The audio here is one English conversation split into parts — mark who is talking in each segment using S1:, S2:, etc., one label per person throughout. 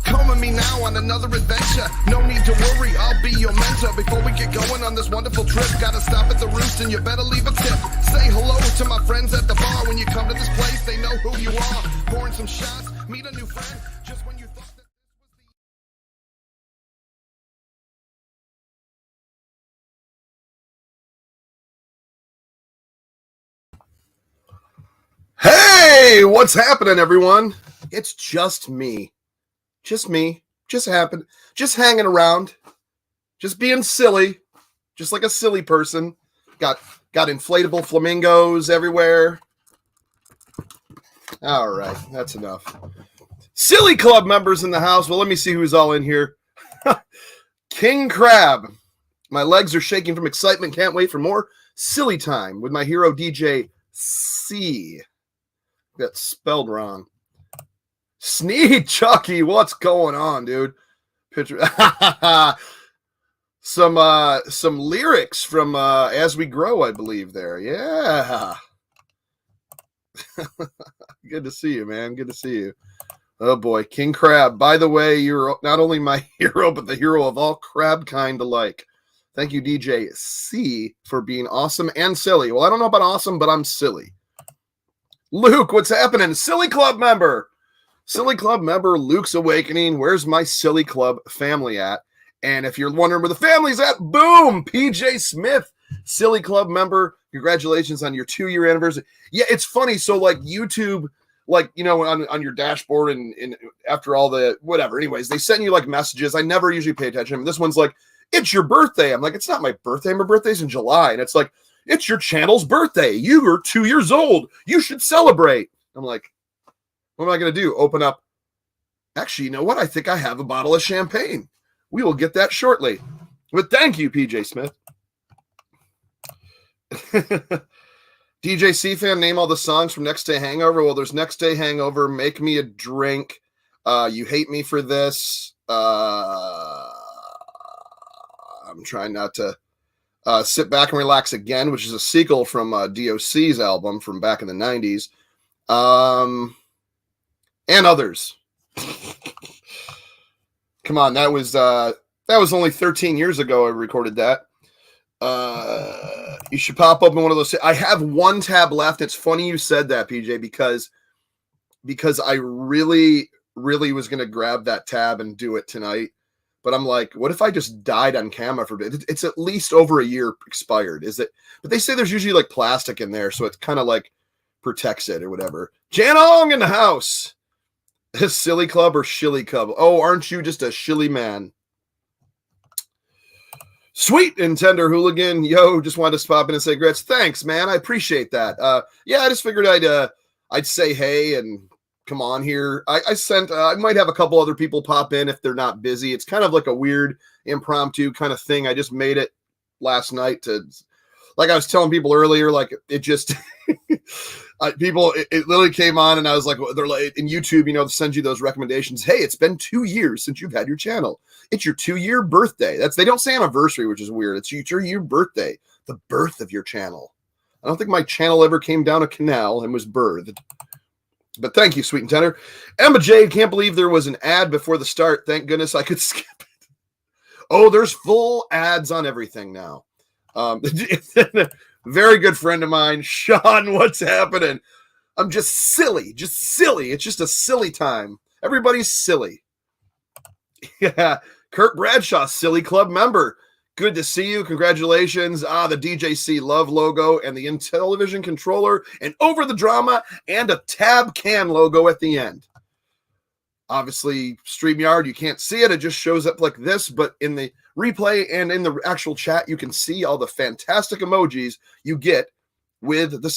S1: Come with me now on another adventure. No need to worry, I'll be your mentor. Before we get going on this wonderful trip, gotta stop at the Roost and you better leave a tip. Say hello to my friends at the bar. When you come to this place, they know who you are. Pouring some shots, meet a new friend. Just when you thought that Hey, what's happening, everyone? It's just me. Just happened. Just hanging around. Just being silly. Just like a silly person. Got inflatable flamingos everywhere. All right, that's enough. Silly Club members in the house. Well, let me see who's all in here. King Crab. My legs are shaking from excitement. Can't wait for more silly time with my hero DJC. That's spelled wrong. Sneed Chucky, what's going on, dude? Picture some lyrics from As We Grow, I believe there. Yeah. Good to see you, man. Good to see you. Oh boy, King Crab. By the way, you're not only my hero, but the hero of all crab kind alike. Thank you, DJ C, for being awesome and silly. Well, I don't know about awesome, but I'm silly. Luke, what's happening? Silly Club member. Silly Club member Luke's Awakening. Where's my Silly Club family at? And if you're wondering where the family's at, boom, PJ Smith, Silly Club member. Congratulations on your 2-year anniversary. Yeah, it's funny. So like YouTube, like, you know, on your dashboard and after all the whatever. Anyways, they send you like messages. I never usually pay attention. This one's like, it's your birthday. I'm like, it's not my birthday. My birthday's in July. And it's like, it's your channel's birthday. You are 2 years old. You should celebrate. I'm like, what am I going to do? Open up. Actually, you know what? I think I have a bottle of champagne. We will get that shortly. But thank you, PJ Smith. DJC fan, name all the songs from Next Day Hangover. Well, there's Next Day Hangover, Make Me a Drink, You Hate Me for This. I'm trying not to Sit Back and Relax Again, which is a sequel from DOC's album from back in the 90s. And others. Come on, that was only 13 years ago I recorded that. You should pop open one of those. I have one tab left. It's funny you said that, PJ, because I really was going to grab that tab and do it tonight. But I'm like, what if I just died on camera for it? It's at least over a year expired. Is it? But they say there's usually like plastic in there, so it kind of like protects it or whatever. Janong in the house. Silly Club or Shilly Club? Oh, aren't you just a shilly man? Sweet and tender hooligan. Yo, just wanted to pop in and say grats. Thanks, man. I appreciate that. Yeah, I just figured I'd say hey and come on here. I might have a couple other people pop in if they're not busy. It's kind of like a weird impromptu kind of thing. I just made it last night to, like I was telling people earlier, like it just it literally came on and I was like, they're like in YouTube, you know, send you those recommendations. Hey, it's been 2 years since you've had your channel. It's your 2-year birthday. They don't say anniversary, which is weird. It's your 2-year birthday, the birth of your channel. I don't think my channel ever came down a canal and was birthed. But thank you, Sweet and Tender. Emma J, can't believe there was an ad before the start. Thank goodness I could skip it. Oh, there's full ads on everything now. Very good friend of mine, Sean, what's happening? I'm just silly. It's just a silly time. Everybody's silly. Yeah. Kurt Bradshaw, Silly Club member. Good to see you. Congratulations. The DJC Love logo and the Intellivision controller and over the drama and a tab can logo at the end. Obviously, StreamYard, you can't see it. It just shows up like this, but in the replay and in the actual chat, you can see all the fantastic emojis you get with the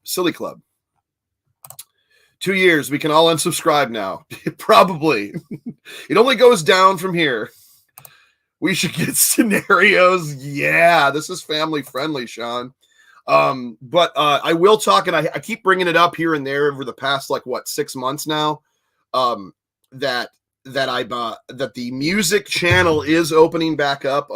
S1: Silly Club. 2 years, we can all unsubscribe now. Probably. It only goes down from here. We should get scenarios. Yeah, this is family friendly, Sean. But I will talk, and I keep bringing it up here and there over the past, 6 months now, that the music channel is opening back up.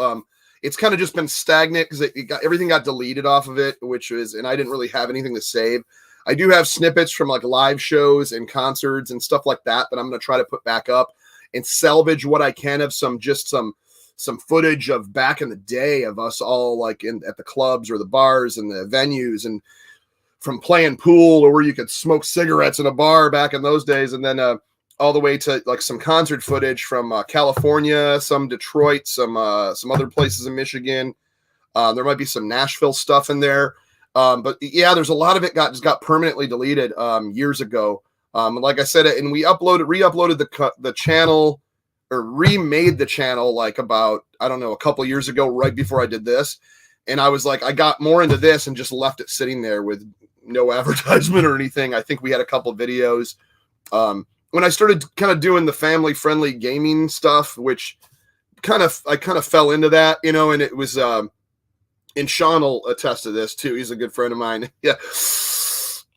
S1: It's kind of just been stagnant because everything got deleted off of it, and I didn't really have anything to save. I do have snippets from like live shows and concerts and stuff like that I'm going to try to put back up and salvage what I can of some footage of back in the day of us all like at the clubs or the bars and the venues, and from playing pool or where you could smoke cigarettes in a bar back in those days. And then all the way to like some concert footage from California, some Detroit, some other places in Michigan. There might be some Nashville stuff in there. But yeah, there's a lot of it just got permanently deleted years ago. Like I said, and we re-uploaded the channel, or remade the channel like about, I don't know, a couple years ago, right before I did this. And I was like, I got more into this and just left it sitting there with no advertisement or anything. I think we had a couple videos. When I started kind of doing the family friendly gaming stuff, which I kind of fell into that, and it was, and Sean will attest to this too. He's a good friend of mine. Yeah.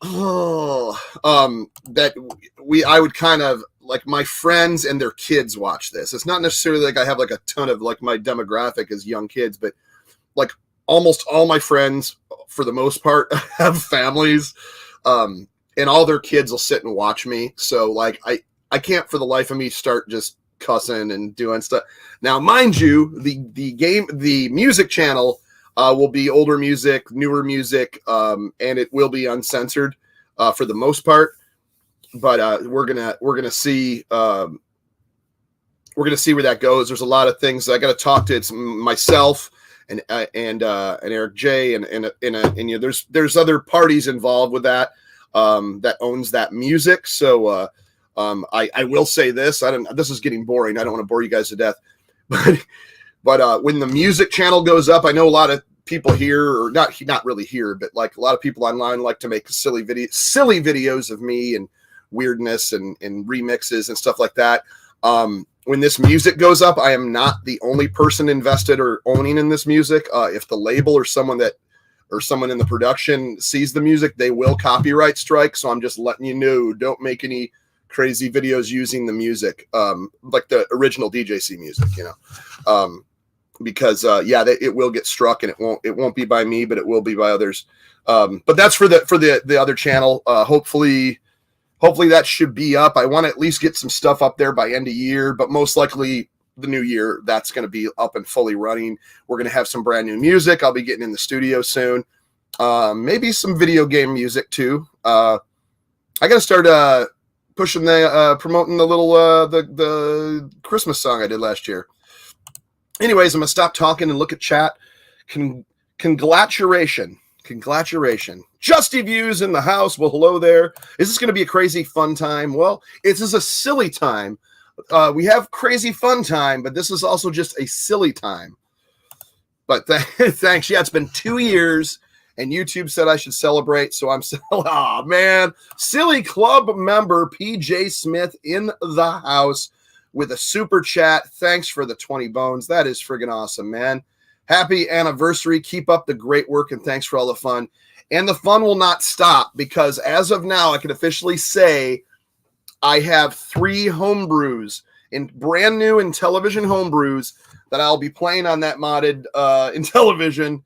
S1: Oh, I would kind of like my friends and their kids watch this. It's not necessarily like I have like a ton of like my demographic as young kids, but like almost all my friends for the most part have families, and all their kids will sit and watch me. So like, I can't for the life of me start just cussing and doing stuff. Now, mind you, the music channel, will be older music, newer music, and it will be uncensored for the most part. But we're gonna see where that goes. There's a lot of things I got to talk to. It's myself and Eric J and there's other parties involved with that that owns that music. So I will say this. This is getting boring. I don't want to bore you guys to death, but when the music channel goes up, I know a lot of people here, or not really here, but like a lot of people online like to make silly videos of me and weirdness and remixes and stuff like that. When this music goes up, I am not the only person invested or owning in this music. If the label or someone in the production sees the music, they will copyright strike. So I'm just letting you know, don't make any crazy videos using the music, like the original DJC music, because it will get struck, and it won't be by me, but it will be by others. But that's for the other channel. Hopefully that should be up. I want to at least get some stuff up there by end of year, but most likely the new year, that's going to be up and fully running. We're going to have some brand new music. I'll be getting in the studio soon. Maybe some video game music too. I got to start pushing promoting the little the Christmas song I did last year. Anyways, I'm gonna stop talking and look at chat. Congratulations. Justy Views in the house. Well, hello there. Is this going to be a crazy fun time? Well, this is a silly time. We have crazy fun time, but this is also just a silly time. But thanks. Yeah, it's been 2 years, and YouTube said I should celebrate, so I'm oh man. Silly Club member PJ Smith in the house with a super chat. Thanks for the 20 bones. That is friggin' awesome, man. Happy anniversary. Keep up the great work, and thanks for all the fun. And the fun will not stop, because as of now, I can officially say I have 3 homebrews, brand new Intellivision homebrews, that I'll be playing on that modded Intellivision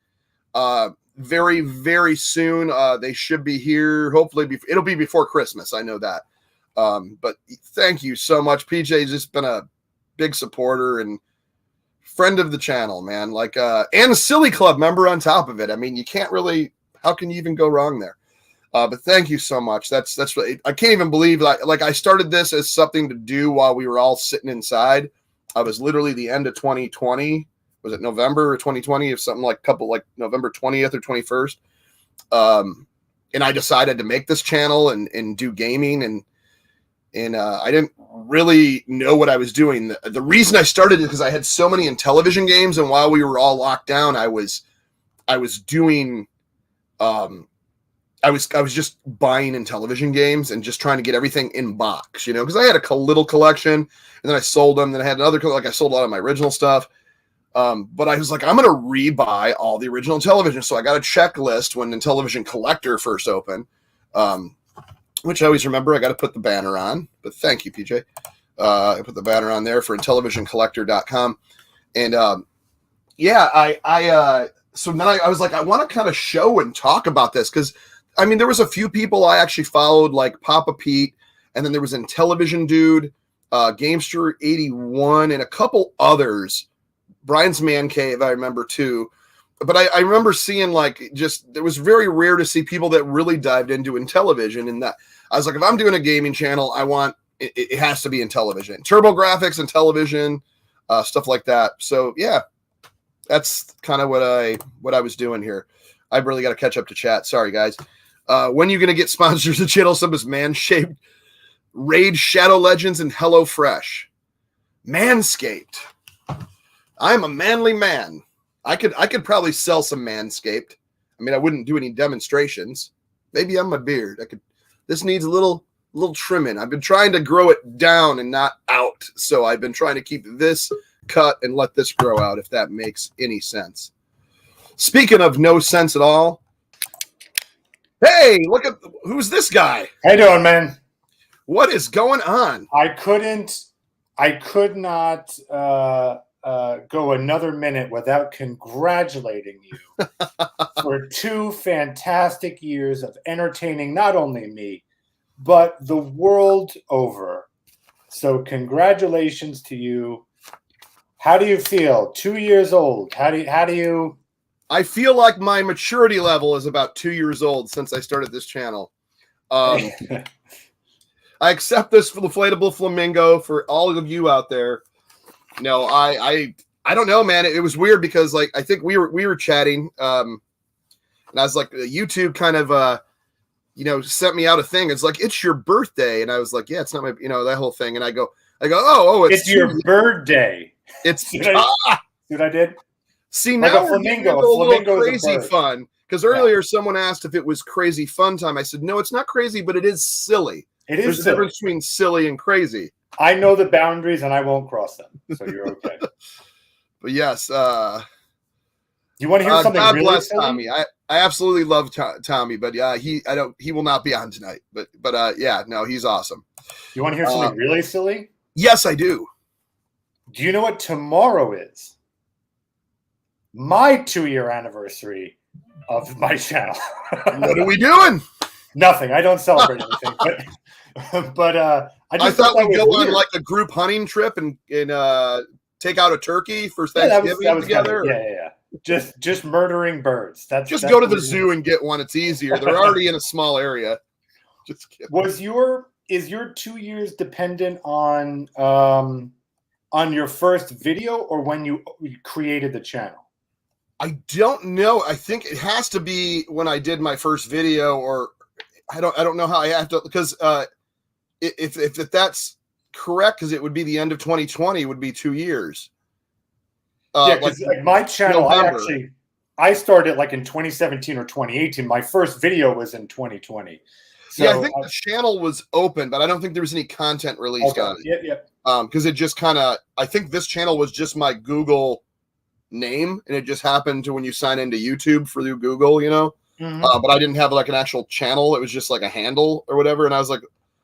S1: very, very soon. They should be here. Hopefully, it'll be before Christmas. I know that. But thank you so much. PJ's just been a big supporter and friend of the channel, man. Like, and a Silly Club member on top of it. I mean, you can't really, how can you even go wrong there? But thank you so much. That's really, I can't even believe like I started this as something to do while we were all sitting inside. I was literally the end of 2020. Was it November or 2020? Or something like November 20th or 21st. And I decided to make this channel and do gaming, and I didn't really know what I was doing. The reason I started is because I had so many Intellivision games, and while we were all locked down, I was doing, I was just buying Intellivision games and just trying to get everything in box, because I had a little collection, and then I sold them. Then I had another, I sold a lot of my original stuff. But I was like, I'm going to rebuy all the original Intellivision. So I got a checklist when Intellivision Collector first opened, which I always remember. I got to put the banner on, but thank you, PJ. I put the banner on there for IntellivisionCollector.com. And, so then I was like, I want to kind of show and talk about this, because I mean, there was a few people I actually followed, like Papa Pete, and then there was Intellivision Dude, Gamester 81, and a couple others. Brian's Man Cave, I remember too. But I remember seeing it was very rare to see people that really dived into Intellivision. And that I was like, if I'm doing a gaming channel, I want it has to be Intellivision, Turbo Graphics, Intellivision, stuff like that. So yeah, that's kind of what I was doing here. I've really got to catch up to chat. Sorry guys. When are you gonna get sponsors to channel some as Man-Shaped, Raid, Shadow Legends, and HelloFresh? Manscaped. I'm a manly man. I could probably sell some Manscaped. I mean, I wouldn't do any demonstrations. Maybe on my beard. This needs a little trimming. I've been trying to grow it down and not out. So I've been trying to keep this cut and let this grow out, if that makes any sense. Speaking of no sense at all. Hey, look at who's this guy?
S2: How you doing, man?
S1: What is going on?
S2: I could not go another minute without congratulating you for 2 fantastic years of entertaining not only me, but the world over. So congratulations to you. How do you feel? 2 years old. How do you?
S1: I feel like my maturity level is about 2 years old since I started this channel. I accept this inflatable flamingo for all of you out there. No, I don't know, man. It was weird because I think we were chatting, and I was like, YouTube kind of sent me out a thing. It's like, it's your birthday, and I was like, yeah, it's not my, that whole thing. And I go, oh,
S2: it's your birthday.
S1: It's
S2: see what I did?
S1: See, now
S2: like a flamingo.
S1: A little crazy fun. Because earlier someone asked if it was crazy fun time. I said, no, it's not crazy, but it is silly. There's a difference between silly and crazy.
S2: I know the boundaries and I won't cross them. So you're okay.
S1: But yes.
S2: You want to hear something
S1: God
S2: really
S1: bless
S2: silly?
S1: Tommy. I absolutely love Tommy, but he will not be on tonight. But yeah, no, he's awesome.
S2: You want to hear something really silly?
S1: Yes, I do.
S2: Do you know what tomorrow is? My 2-year anniversary of my channel.
S1: What are we doing?
S2: Nothing. I don't celebrate anything. But
S1: I thought we'd go on like a group hunting trip and take out a turkey for Thanksgiving
S2: that was
S1: together.
S2: Yeah. Just murdering birds. That's
S1: go to the zoo and get one. It's easier. They're already in a small area. Just kidding.
S2: Is your 2 years dependent on your first video or when you created the channel?
S1: I don't know. I think it has to be when I did my first video, or I don't know how I have to, because if that's correct, because it would be the end of 2020, would be 2 years.
S2: Because my channel, I started in 2017 or 2018. My first video was in 2020. So,
S1: yeah, I think the channel was open, but I don't think there was any content released on it.
S2: Yeah.
S1: Because it just I think this channel was just my Google name, and it just happened to when you sign into YouTube through Google,
S2: Mm-hmm.
S1: But I didn't have an actual channel. It was just like a handle or whatever. And I was like,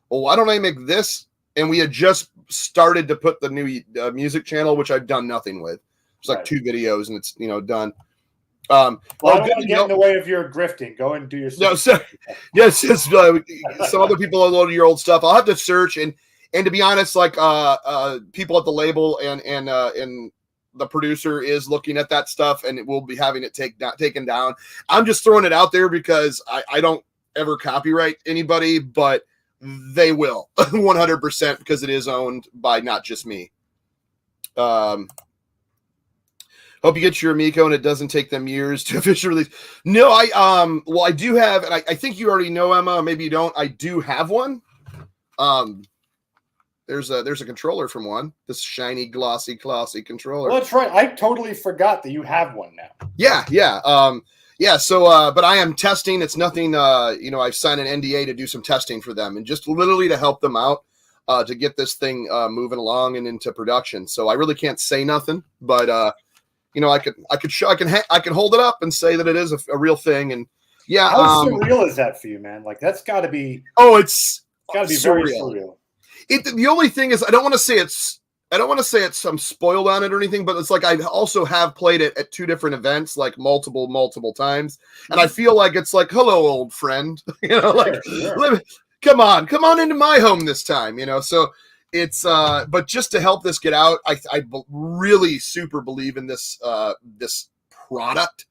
S1: well, why don't I make this? And we had just started to put the new music channel, which I've done nothing with. It's like 2 videos and it's, done.
S2: I don't want to get in the way of your grifting. Go and do your stuff.
S1: No, so, yes, some other people are loading your old stuff. I'll have to search and to be honest, people at the label and the producer is looking at that stuff, and it will be having it taken down. I'm just throwing it out there because I don't ever copyright anybody, but they will 100% because it is owned by not just me. Hope you get your Amico and it doesn't take them years to officially release. No, I do have, and I think you already know, Emma, maybe you don't. I do have one. There's a controller from one. This shiny, glossy controller.
S2: Well, that's right. I totally forgot that you have one now.
S1: Yeah. So, but I am testing. It's nothing. I've signed an NDA to do some testing for them, and just literally to help them out, to get this thing moving along and into production. So I really can't say nothing, but I can hold it up and say that it is a real thing. And yeah,
S2: how surreal is that for you, man? That's got to be.
S1: Oh, it's
S2: got to be
S1: surreal.
S2: Very surreal.
S1: The only thing is, I don't want to say it's I don't want to say I'm spoiled on it or anything, but it's like I also have played it at 2 different events, like multiple times, and I feel like it's like, hello, old friend,
S2: Sure.
S1: come on into my home this time, So it's but just to help this get out, I really super believe in this this product.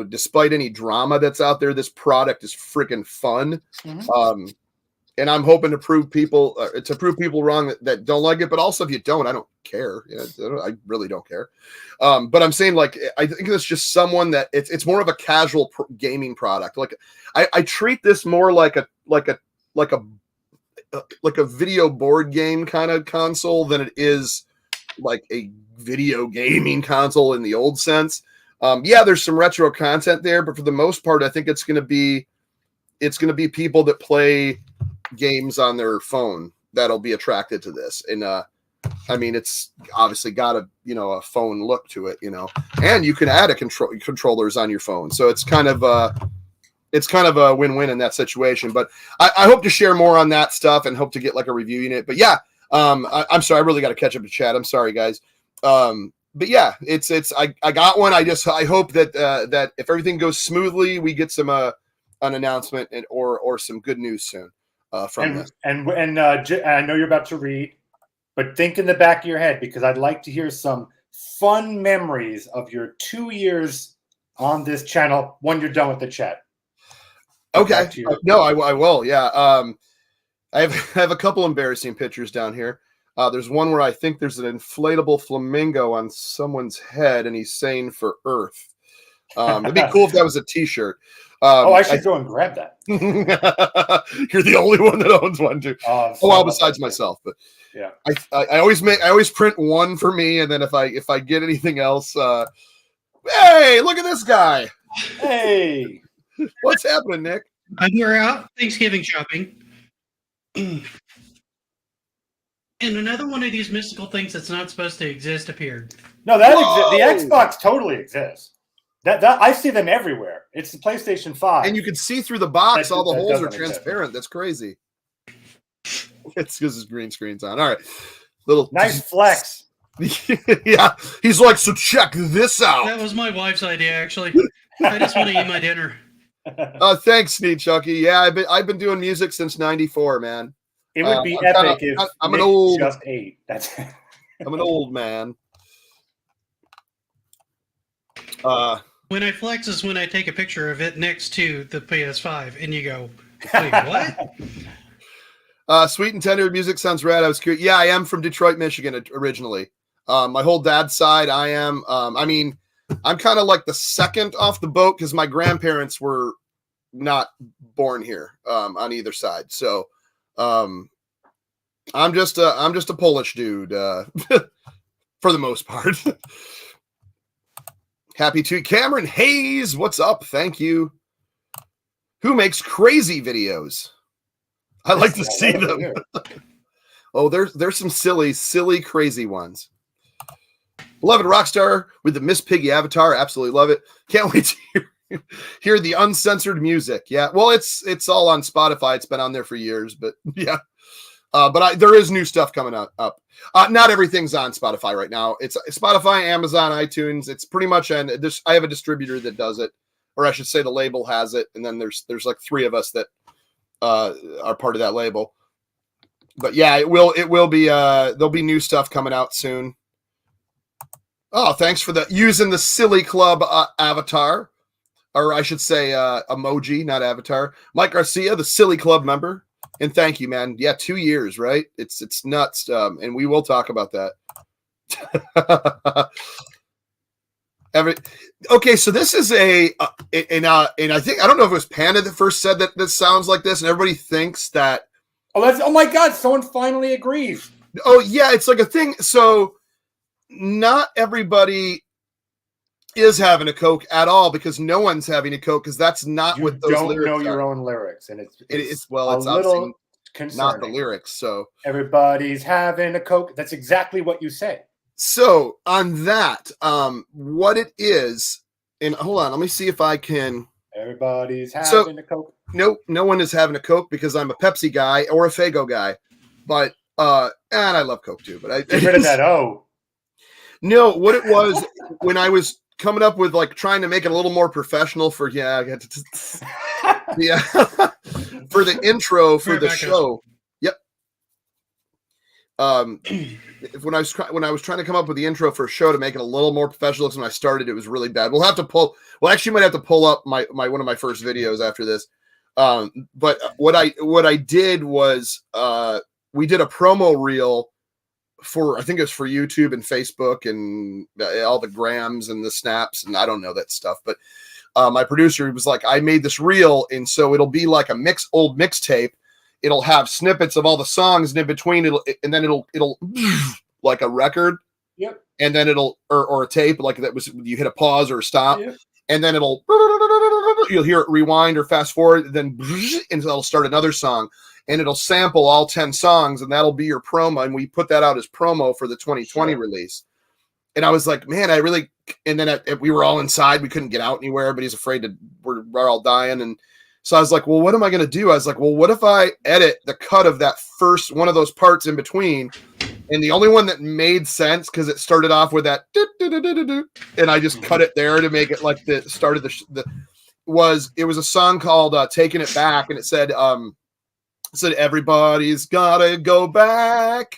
S1: Despite any drama that's out there, this product is freaking fun. And I'm hoping to prove people wrong that don't like it. But also, if you don't, I don't care. I really don't care. But I'm saying, like, I think it's just someone that it's more of a casual gaming product. Like, I treat this more like a video board game kind of console than it is like a video gaming console in the old sense. Yeah, there's some retro content there, but for the most part, I think it's going to be people that play games on their phone that'll be attracted to this. And I mean, it's obviously got a phone look to it, and you can add controllers on your phone, so it's kind of a win-win in that situation. But I hope to share more on that stuff and hope to get like a review unit. But yeah, I'm sorry, I really got to catch up to chat. I'm sorry, guys. But yeah, I got one. I hope that if everything goes smoothly, we get some an announcement or some good news soon from this.
S2: And I know you're about to read, but think in the back of your head, because I'd like to hear some fun memories of your 2 years on this channel when you're done with the chat.
S1: Okay. No, I will. Yeah. I have a couple embarrassing pictures down here. There's one where I think there's an inflatable flamingo on someone's head, and he's saying for Earth. It'd be cool if that was a T-shirt.
S2: I should go and grab that.
S1: You're the only one that owns one too. Besides myself, but
S2: yeah,
S1: I always print one for me, and then if I get anything else, hey, look at this guy.
S2: Hey,
S1: what's happening, Nick?
S3: We're out Thanksgiving shopping. And another one of these mystical things that's not supposed to exist appeared.
S2: No, that exists. The Xbox totally exists. That I see them everywhere. It's the PlayStation 5.
S1: And you can see through the box. All the holes are transparent. That's crazy. It's because his green screen's on. All right. Little
S2: nice flex.
S1: Yeah. He's like, so check this out.
S3: That was my wife's idea, actually. I just want to eat my dinner.
S1: Thanks, Sneak Chucky. Yeah, I've been doing music since '94, man.
S2: It would be epic if
S1: I'm an old
S2: just ate. That's
S1: I'm an old man.
S3: When I flex is when I take a picture of it next to the PS5, and you go, wait, what?
S1: Sweet and Tender music sounds rad. I was curious. Yeah, I am from Detroit, Michigan originally. My whole dad's side, I am. I mean, I'm kind of like the second off the boat because my grandparents were not born here on either side. So I'm just a Polish dude for the most part. Happy to Cameron Hayes. What's up? Thank you. Who makes crazy videos? I like to see them. Oh, there's some silly, crazy ones. Beloved Rockstar with the Miss Piggy avatar. Absolutely love it. Can't wait to hear the uncensored music. Yeah, well, it's all on Spotify. It's been on there for years, but yeah. But there is new stuff coming up. Not everything's on Spotify right now. It's Spotify, Amazon, iTunes. It's pretty much I have a distributor that does it, or I should say the label has it, and then there's like 3 of us that are part of that label. But yeah, it will be there'll be new stuff coming out soon. Oh, thanks for using the Silly Club avatar, or I should say emoji, not avatar. Mike Garcia, the Silly Club member. And thank you, man. Yeah, 2 years, right? It's nuts. And we will talk about that. Okay, so this is and I think I don't know if it was Panda that first said that this sounds like this, and everybody thinks that.
S2: Oh my God! Someone finally agrees.
S1: Oh yeah, it's like a thing. So not everybody is having a Coke at all because no one's having a Coke because that's not what those lyrics are. You don't know
S2: your own lyrics, and it's
S1: it's obviously not the lyrics. So
S2: everybody's having a Coke. That's exactly what you say.
S1: So on that, what it is, and hold on, let me see if I can.
S2: Everybody's having a Coke.
S1: Nope, no one is having a Coke because I'm a Pepsi guy or a Faygo guy. But And I love Coke too, but
S2: Get rid of that O.
S1: No, what it was when I was coming up with like trying to make it a little more professional for yeah for the intro for the show. Yep. When I was trying to come up with the intro for a show to make it a little more professional, when I started, it was really bad. We'll have to pull. Well, actually, might have to pull up my one of my first videos after this. But what I did was we did a promo reel for, I think it was for YouTube and Facebook and all the grams and the snaps and I don't know that stuff. But my producer was like, I made this reel, and so it'll be like a old mixtape. It'll have snippets of all the songs, and in between it'll like a record.
S2: Yep.
S1: And then it'll or a tape like that was you hit a pause or a stop.
S2: Yep.
S1: And then you'll hear it rewind or fast forward, then and it'll start another song, and it'll sample all 10 songs, and that'll be your promo. And we put that out as promo for the 2020 release. And I was like, man, and then we were all inside. We couldn't get out anywhere. Everybody's afraid we're all dying. And so I was like, well, what am I going to do? I was like, well, what if I edit the cut of that first one of those parts in between? And the only one that made sense, because it started off with that, and I just cut it there to make it like the start of it was a song called Taking It Back. And it said everybody's gotta go back.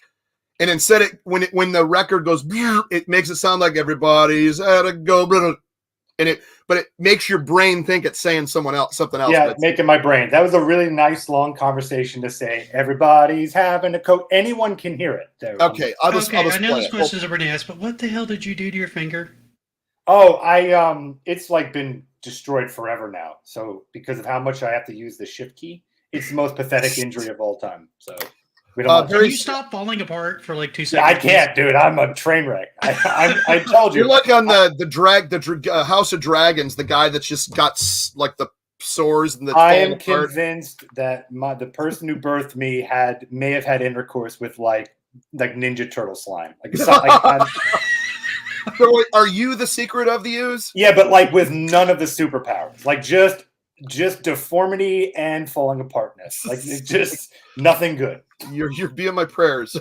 S1: And instead when the record goes, it makes it sound like everybody's gotta go. But it makes your brain think it's saying something else.
S2: Yeah, making my brain. That was a really nice long conversation to say. Everybody's having a Coke. Anyone can hear it. There.
S1: Okay, I'll just
S3: I know this question is already asked, but what the hell did you do to your finger?
S2: Oh, it's like been destroyed forever now. So because of how much I have to use the shift key, it's the most pathetic injury of all time. So.
S3: Can you stop falling apart for like 2 seconds?
S2: I can't, dude. I'm a train wreck. I told you.
S1: You're like on the House of Dragons, the guy that's just got like the sores and the.
S2: I am convinced that the person who birthed me may have had intercourse with like Ninja Turtle slime.
S1: So are you the secret of the ooze?
S2: Yeah, but like with none of the superpowers, like just deformity and falling apartness. Like it's just nothing good.
S1: You're being my prayers.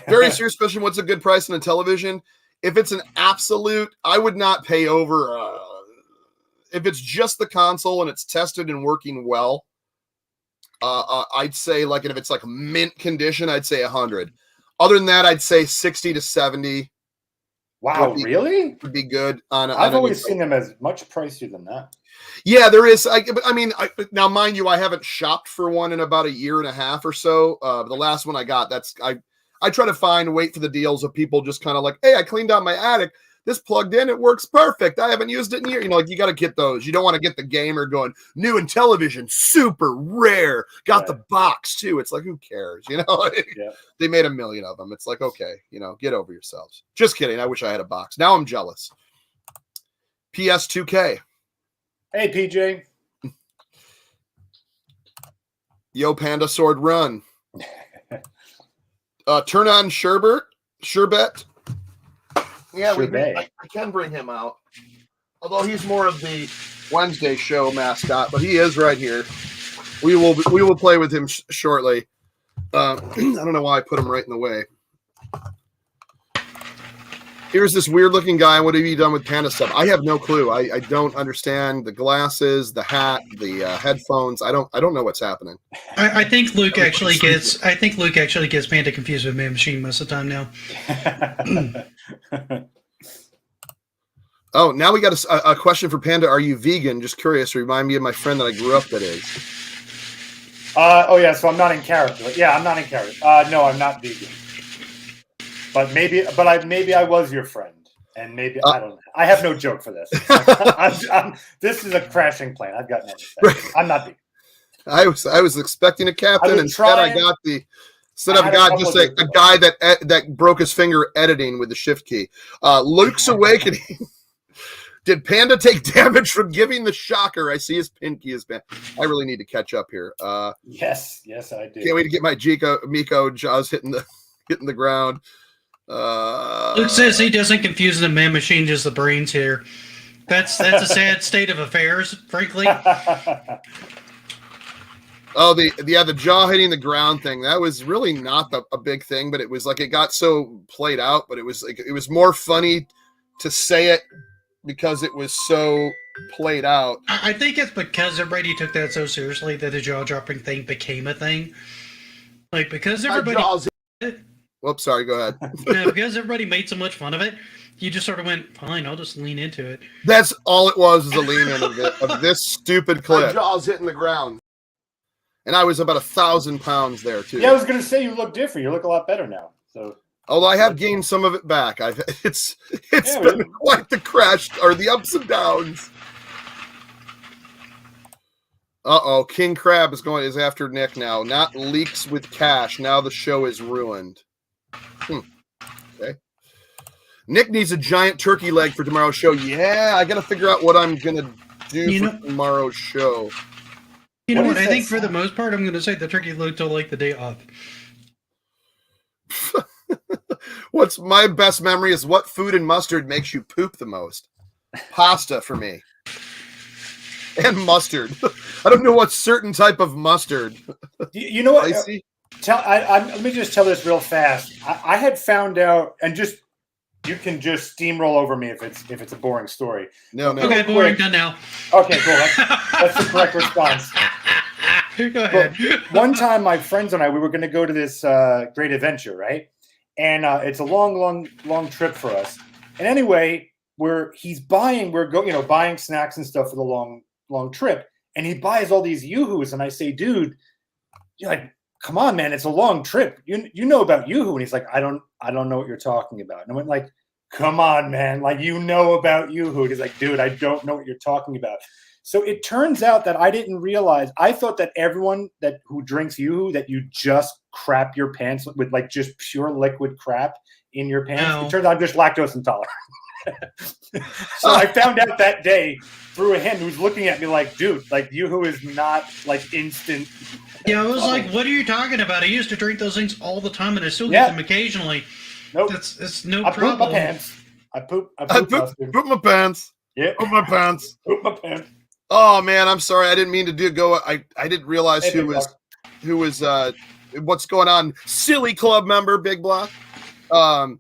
S1: Very serious question. What's a good price on a television? If it's an absolute, I would not pay over. If it's just the console and it's tested and working well, I'd say like, and if it's like mint condition, I'd say 100. Other than that, I'd say 60 to 70.
S2: Wow, really?
S1: Would be good.
S2: I've always seen them as much pricier than that.
S1: Yeah, there is. Now, mind you, I haven't shopped for one in about a year and a half or so. The last one I got, I try to wait for the deals of people just kind of like, hey, I cleaned out my attic. This plugged in, it works perfect. I haven't used it in years. You got to get those. You don't want to get the gamer going, new in television, super rare. Got the box too. It's like, who cares? Yeah. They made 1 million of them. It's like, okay, get over yourselves. Just kidding. I wish I had a box. Now I'm jealous. PS2K.
S2: Hey, PJ.
S1: Yo, Panda Sword Run. Turn on Sherbet. Yeah, I can bring him out. Although he's more of the Wednesday show mascot, but he is right here. We will play with him shortly. I don't know why I put him right in the way. Here's this weird looking guy. What have you done with Panda stuff? I have no clue. I don't understand the glasses, the hat, the headphones. I don't know what's happening.
S3: I think Luke actually gets Panda confused with Man Machine most of the time now.
S1: Oh, now we got a question for Panda. Are you vegan? Just curious. Remind me of my friend that I grew up that is.
S2: Yeah. So I'm not in character. Yeah, I'm not in character. No, I'm not vegan. But maybe I was your friend, and maybe I don't know. I have no joke for this. This is a crashing plane. I've got nothing.
S1: Right.
S2: I'm not vegan.
S1: I was expecting a captain. Instead, I got just a guy that broke his finger editing with the shift key. Luke's Awakening. Did Panda take damage from giving the shocker? I see his pinky is bad. I really need to catch up here.
S2: Yes, I do.
S1: Can't wait to get my Miko jaws hitting the ground.
S3: Luke says he doesn't confuse the Man Machine, just the brains here. That's a sad state of affairs, frankly.
S1: Oh, the jaw hitting the ground thing. That was really not a big thing, but it was like it got so played out. But it was like it was more funny to say it because it was so played out.
S3: I think it's because everybody took that so seriously that the jaw dropping thing became a thing. Like because everybody.
S1: Whoops, sorry. Go ahead.
S3: Yeah, because everybody made so much fun of it, you just sort of went, fine, I'll just lean into it.
S1: That's all it was a lean in of this stupid clip.
S4: My jaw's hitting the ground.
S1: And I was about 1,000 pounds there too.
S2: Yeah, I was gonna say you look different. You look a lot better now. So
S1: although I have gained some of it back. It's
S2: Yeah,
S1: been quite the crash or the ups and downs. Uh-oh, King Crab is after Nick now. Not leaks with cash. Now the show is ruined. Okay. Nick needs a giant turkey leg for tomorrow's show. Yeah, I got to figure out what I'm going to do for tomorrow's show.
S3: You know what? I think for the most part, I'm going to say the turkey leg till like the day off.
S1: What's my best memory is what food and mustard makes you poop the most? Pasta for me. And mustard. I don't know what certain type of mustard.
S2: You know what?
S1: Spicy?
S2: Let me just tell this real fast. I had found out, and just you can just steamroll over me if it's a boring story.
S1: No.
S3: Okay, boring. Done now.
S2: Okay, cool. That's the correct response.
S3: Go ahead.
S2: But one time, my friends and I, we were going to go to this great adventure, right? And it's a long trip for us. And anyway, we're buying snacks and stuff for the long trip. And he buys all these Yoo-Hoos, and I say, dude, you're like, come on, man, it's a long trip. You know about Yoo-Hoo. And he's like, I don't know what you're talking about. And I went like, come on, man, like you know about Yoo-Hoo. He's like, dude, I don't know what you're talking about. So it turns out that I didn't realize. I thought that everyone who drinks Yoo-Hoo, that you just crap your pants with like just pure liquid crap in your pants. No. It turns out I'm just lactose intolerant. So I found out that day through him who's looking at me like, dude, like Yoo-Hoo is not like instant.
S3: Yeah, I was like, what are you talking about? I used to drink those things all the time, and I still get them occasionally.
S2: Nope.
S3: It's no
S2: I
S3: problem.
S2: Poop my pants. I poop
S1: my pants.
S2: Yeah.
S1: Poop my pants.
S2: Poop my pants.
S1: Oh man, I'm sorry. I didn't mean to go. I didn't realize who was what's going on. Silly club member, Big Block. I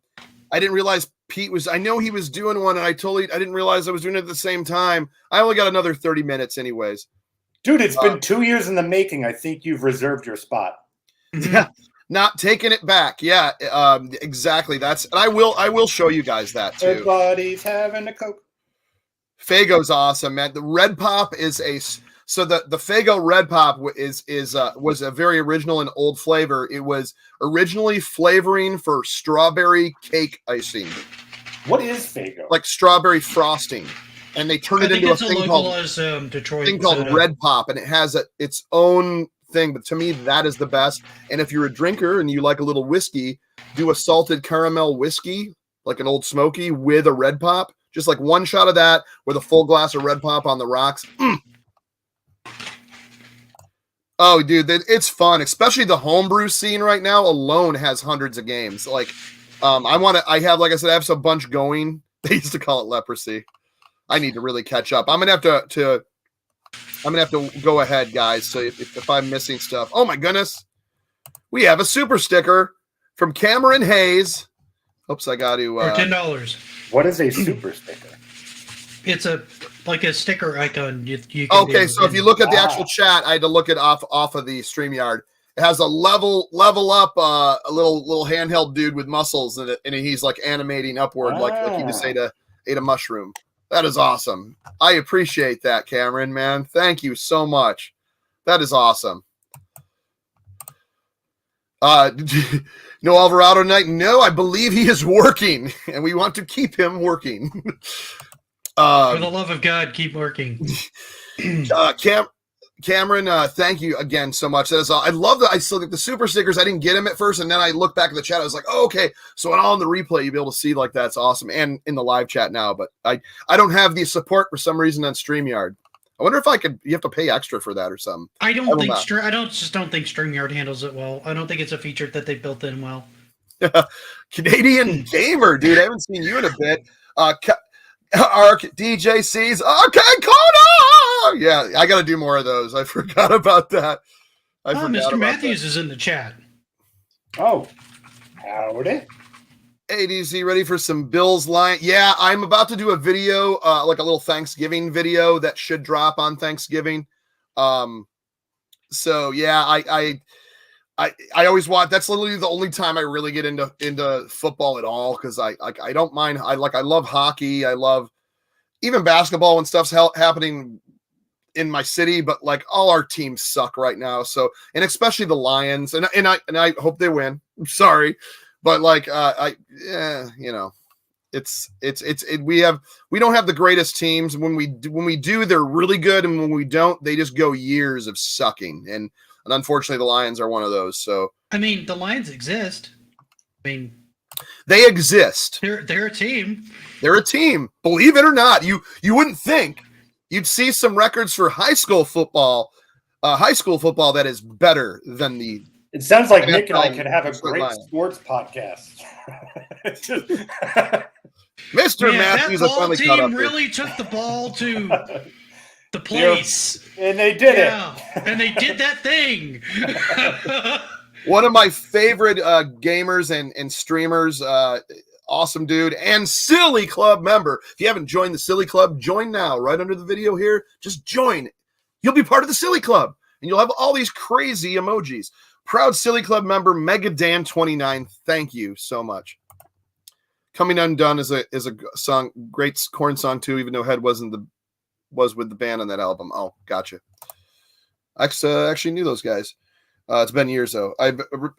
S1: didn't realize Pete was. I know he was doing one, and I didn't realize I was doing it at the same time. I only got another 30 minutes, anyways.
S2: Dude, it's been 2 years in the making. I think you've reserved your spot.
S1: Yeah, not taking it back. Yeah, exactly. And I will show you guys that too.
S2: Everybody's having a Coke.
S1: Fago's awesome, man. The Red Pop is the Fago Red Pop was a very original and old flavor. It was originally flavoring for strawberry cake icing.
S2: What is Fago?
S1: Like strawberry frosting, and they turned it into a thing called Red Pop, and it has its own thing. But to me, that is the best. And if you're a drinker and you like a little whiskey, do a salted caramel whiskey, like an Old Smoky, with a Red Pop. Just like one shot of that with a full glass of Red Pop on the rocks. Oh, dude, it's fun. Especially the homebrew scene right now alone has hundreds of games. Like, I have some bunch going. They used to call it leprosy. I need to really catch up. I'm gonna have to go ahead, guys. So if I'm missing stuff, oh my goodness, we have a super sticker from Cameron Hayes. Oops, I got to
S3: for $10.
S2: What is a super sticker?
S3: It's a sticker icon. You can
S1: okay, so if you look at the actual chat, I had to look it off of the StreamYard. It has a level up, a little handheld dude with muscles in it, and he's like animating upward, like he just ate a mushroom. That is awesome. I appreciate that, Cameron, man. Thank you so much. That is awesome. No Alvarado tonight? No, I believe he is working, and we want to keep him working.
S3: For the love of God, keep working.
S1: Cameron, thank you again so much. I love that. I still get the super stickers. I didn't get them at first, and then I looked back at the chat. I was like, oh, okay. So all in the replay, you'll be able to see like that's awesome, and in the live chat now. But I don't have the support for some reason on StreamYard. I wonder if you have to pay extra for that or something.
S3: I don't think StreamYard handles it well. I don't think it's a feature that they built in well.
S1: Canadian Gamer, dude. I haven't seen you in a bit. DJC's Arcade Corner. Yeah, I got to do more of those. I forgot about that. I forgot
S3: Mr.
S1: about
S3: Matthews
S1: that.
S3: is in the chat.
S2: Oh, howdy.
S1: Hey, DZ, ready for some Bills line? Yeah, I'm about to do a video, like a little Thanksgiving video that should drop on Thanksgiving. So yeah, I always watch. That's literally the only time I really get into football at all, because I don't mind. I love hockey. I love even basketball when stuff's happening in my city, but like all our teams suck right now. So, and especially the Lions, and I hope they win. I'm sorry, but like we don't have the greatest teams. When we do, they're really good, and when we don't, they just go years of sucking. And unfortunately, the Lions are one of those. So
S3: I mean, the Lions exist. I mean,
S1: they exist.
S3: They're a team.
S1: They're a team. Believe it or not, you wouldn't think. You'd see some records for high school football that is better than the.
S2: It sounds like
S1: NFL
S2: Nick and I could have a great
S1: Lions.
S2: Sports podcast.
S1: Mr.
S3: Man,
S1: Matthews
S3: that
S1: has
S3: ball
S1: finally caught up.
S3: team really took the ball to the place.
S2: And they did it.
S3: And they did that thing.
S1: One of my favorite gamers and streamers, awesome dude, and Silly Club member. If you haven't joined the Silly Club, join now. Right under the video here, just join. You'll be part of the Silly Club, and you'll have all these crazy emojis. Proud Silly Club member Megadan29. Thank you so much. Coming Undone is a song, great Korn song too, even though Head was with the band on that album. Oh, gotcha. I actually knew those guys. It's been years though. I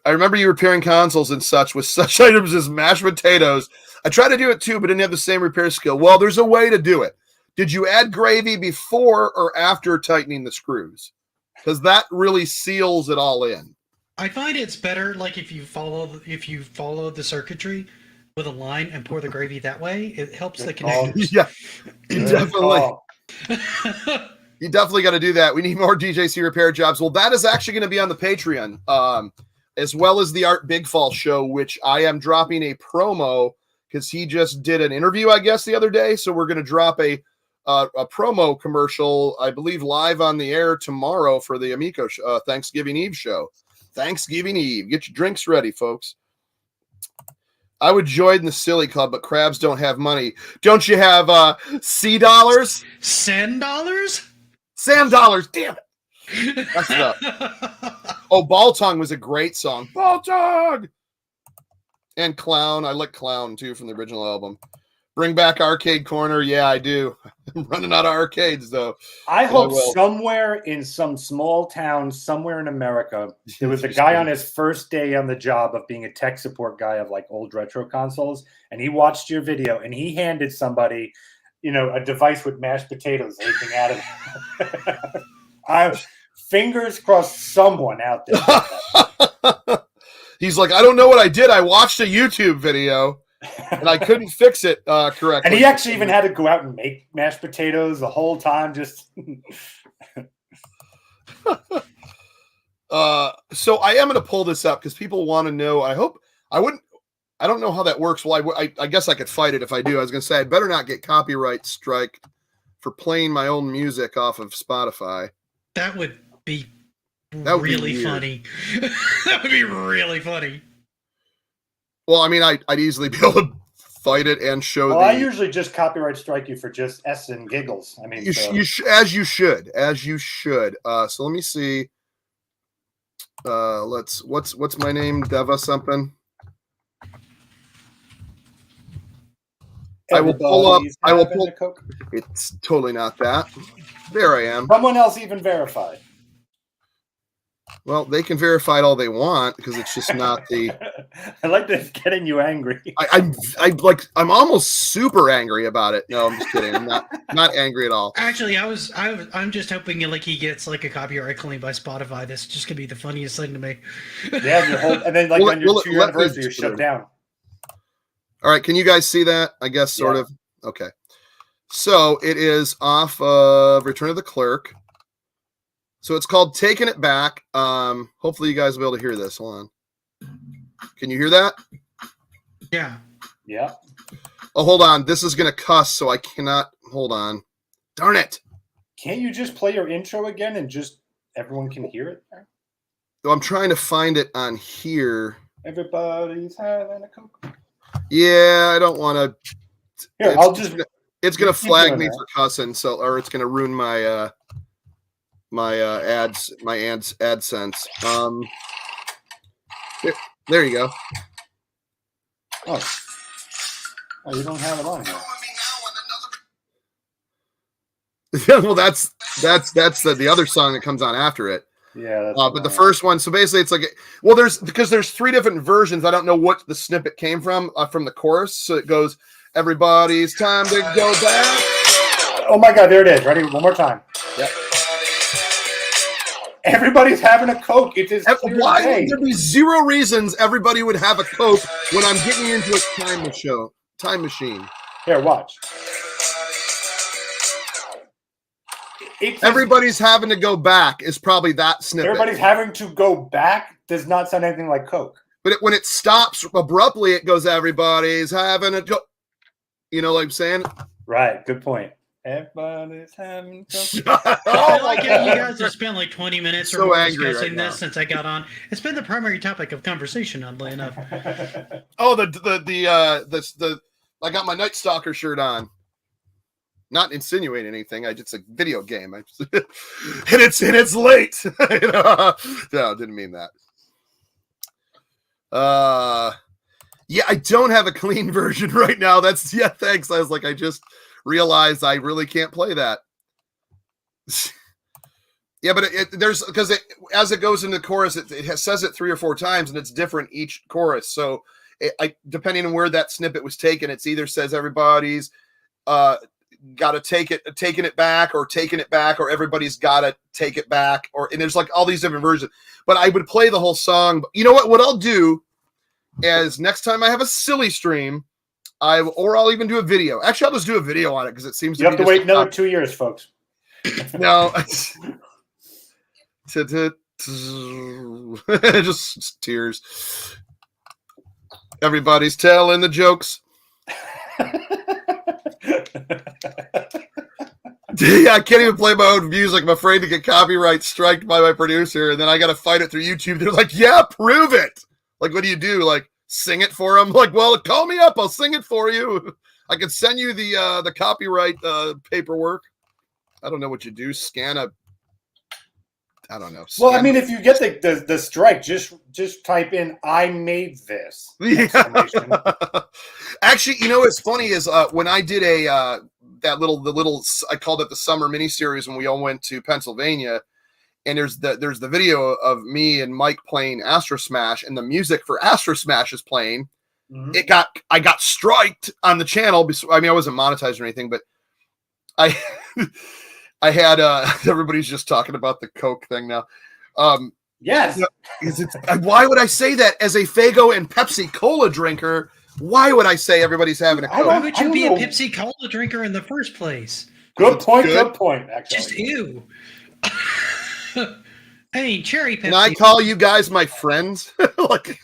S1: remember you repairing consoles and such with such items as mashed potatoes. I tried to do it too, but didn't have the same repair skill. Well, there's a way to do it. Did you add gravy before or after tightening the screws? Because that really seals it all in.
S3: I find it's better, like if you follow the circuitry with a line and pour the gravy that way. It helps the connectors.
S1: Yeah, you definitely got to do that. We need more DJC repair jobs. Well, that is actually going to be on the Patreon, as well as the Art Big Fall show, which I am dropping a promo because he just did an interview, I guess, the other day. So we're going to drop a promo commercial, I believe, live on the air tomorrow for the Amico Thanksgiving Eve show. Thanksgiving Eve. Get your drinks ready, folks. I would join the Silly Club, but crabs don't have money. Don't you have sea dollars?
S3: Sand dollars?
S1: Sand dollars. Damn it. Messed it up. Oh, Ball Tongue was a great song. Ball Tongue. And Clown. I like Clown, too, from the original album. Bring back Arcade Corner. Yeah, I do. I'm running out of arcades, though.
S2: I hope somewhere in some small town, somewhere in America, there was a guy on his first day on the job of being a tech support guy of like old retro consoles, and he watched your video and he handed somebody, a device with mashed potatoes leaking out of it. Fingers crossed someone out there.
S1: He's like, I don't know what I did. I watched a YouTube video. And I couldn't fix it correctly.
S2: And he actually even had to go out and make mashed potatoes the whole time. Just
S1: so I am going to pull this up because people want to know. I don't know how that works. Well, I guess I could fight it if I do. I was going to say I better not get copyright strike for playing my own music off of Spotify.
S3: That would be really funny. That would be really funny.
S1: Well, I mean, I'd easily be able to fight it and show.
S2: Well, I usually just copyright strike you for just S and giggles. I mean,
S1: as you should. So let me see. What's my name? Deva something. I will pull up. It's totally not that. There I am.
S2: Someone else even verified.
S1: Well, they can verify it all they want because it's just not the.
S2: I like this getting you angry.
S1: I'm almost super angry about it. No, I'm just kidding. I'm not angry at all.
S3: Actually, I'm just hoping like he gets like a copyright claim by Spotify. That's just gonna be the funniest thing to me.
S2: Yeah, and then like on your 2-year anniversary, you're shut down.
S1: All right, can you guys see that? I guess sort of. Okay, so it is off of Return of the Clerk. So it's called Taking It Back. Hopefully you guys will be able to hear this. Hold on. Can you hear that?
S3: Yeah.
S2: Yeah.
S1: Oh, hold on. This is going to cuss, so I cannot. Hold on. Darn it.
S2: Can't you just play your intro again and just everyone can hear it?
S1: I'm trying to find it on here.
S2: Everybody's having a Coke.
S1: Yeah, I don't want to.
S2: Here,
S1: It's gonna flag me
S2: that.
S1: for cussing, or it's gonna ruin my my AdSense. There you go.
S2: Oh, you don't have it on here.
S1: Well, that's the other song that comes on after it.
S2: Yeah,
S1: but the first one, so basically it's like, well, there's 3 different versions. I don't know what the snippet came from the chorus. So it goes, everybody's time to go back.
S2: Oh my God, there it is. Ready? One more time.
S1: Yep.
S2: Everybody's having a Coke. It is
S1: why would there be 0 reasons everybody would have a Coke when I'm getting into a time machine?
S2: Here, watch.
S1: Everybody's having to go back is probably that snippet.
S2: Everybody's having to go back does not sound anything like Coke.
S1: But when it stops abruptly, it goes, everybody's having a go. You know what I'm saying?
S2: Right. Good point. Everybody's having Coke.
S3: I like how you guys have spent like 20 minutes or more discussing
S1: right
S3: this since I got on. It's been the primary topic of conversation, oddly enough.
S1: Oh, the I got my Night Stalker shirt on. Not insinuating anything. It's a video game. And it's late. No, didn't mean that. Yeah, I don't have a clean version right now. Thanks. I was like, I just realized I really can't play that. Yeah, but as it goes into the chorus, it says it 3 or 4 times, and it's different each chorus. So, depending on where that snippet was taken, it's either says everybody's got to taking it back, or everybody's got to take it back, and there's like all these different versions. But I would play the whole song. You know what I'll do is next time I have a silly stream, I'll even do a video. Actually, I'll just do a video on it because it seems
S2: you have to wait another 2 years, folks.
S1: No. Just tears. Everybody's telling the jokes. I can't even play my own music. I'm afraid to get copyright striked by my producer, and then I got to fight it through YouTube. They're like, "Yeah, prove it." Like, what do you do? Like, sing it for them? Like, well, call me up. I'll sing it for you. I can send you the copyright paperwork. I don't know what you do. I don't know.
S2: Well, I mean, if you get the strike, just type in "I made this."
S1: Yeah. Actually, what's funny is when I did the little I called it the summer miniseries when we all went to Pennsylvania, and there's the video of me and Mike playing Astro Smash, and the music for Astro Smash is playing. Mm-hmm. I got striked on the channel. I mean, I wasn't monetized or anything, but I had everybody's just talking about the Coke thing now.
S2: Yes.
S1: Why would I say that as a Faygo and Pepsi Cola drinker? Why would I say everybody's having a Coke?
S3: Why would you be a Pepsi Cola drinker in the first place?
S2: Good point. Actually.
S3: Just you. Hey, cherry Pepsi.
S1: Can I call you guys my friends? Like,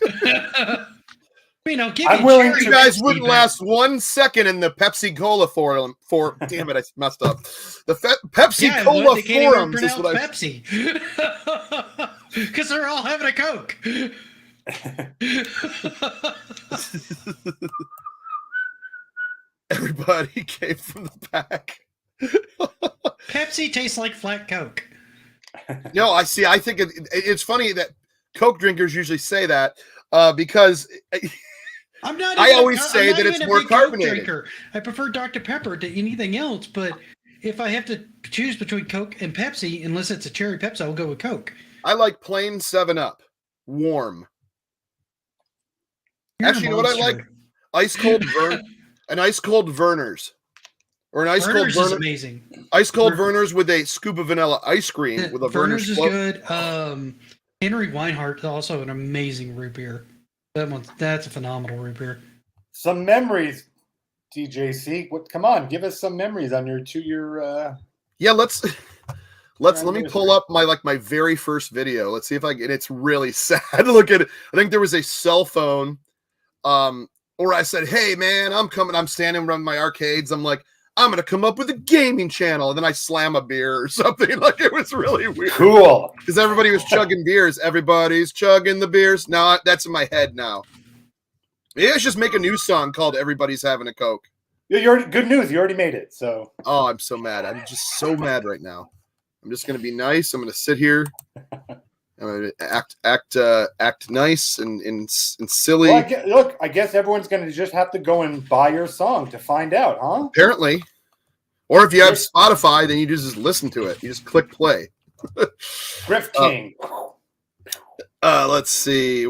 S3: I'm willing.
S1: You guys wouldn't last 1 second in the Pepsi Cola forum. Damn it, I messed up. The Pepsi Cola forums is what
S3: Pepsi. Because they're all having a Coke.
S1: Everybody came from the back.
S3: Pepsi tastes like flat Coke.
S1: No, I see. I think it's funny that Coke drinkers usually say that because I always say that it's more carbonated.
S3: I prefer Dr. Pepper to anything else, but if I have to choose between Coke and Pepsi, unless it's a cherry Pepsi, I'll go with Coke.
S1: I like plain 7-Up, warm. Actually, you know what I like? An ice cold Verner's. Or an ice
S3: Verner's
S1: cold
S3: is amazing.
S1: Ice cold Verner's with a scoop of vanilla ice cream with a
S3: Verner's is
S1: float.
S3: good. Henry Weinhardt is also an amazing root beer. That's a phenomenal root beer.
S2: Some memories, DJC. Come on, give us some memories on your 2-year.
S1: Yeah, let me pull up my very first video. Let's see if and it's really sad. Look at it. I think there was a cell phone, or I said, "Hey man, I'm coming. I'm standing around my arcades. I'm like, I'm gonna come up with a gaming channel, and then I slam a beer or something. Like it was really weird.
S2: Cool.
S1: Because everybody was chugging beers. Everybody's chugging the beers. Now that's in my head now. Maybe I should just make a new song called "Everybody's Having a Coke."
S2: You're good news. You already made it. So.
S1: Oh, I'm so mad. I'm just so mad right now. I'm just gonna be nice. I'm gonna sit here. I'm gonna act nice and silly.
S2: Well, I guess everyone's gonna just have to go and buy your song to find out, huh?
S1: Apparently. Or if you have Spotify, then you just listen to it. You just click play.
S2: Griff King.
S1: Let's see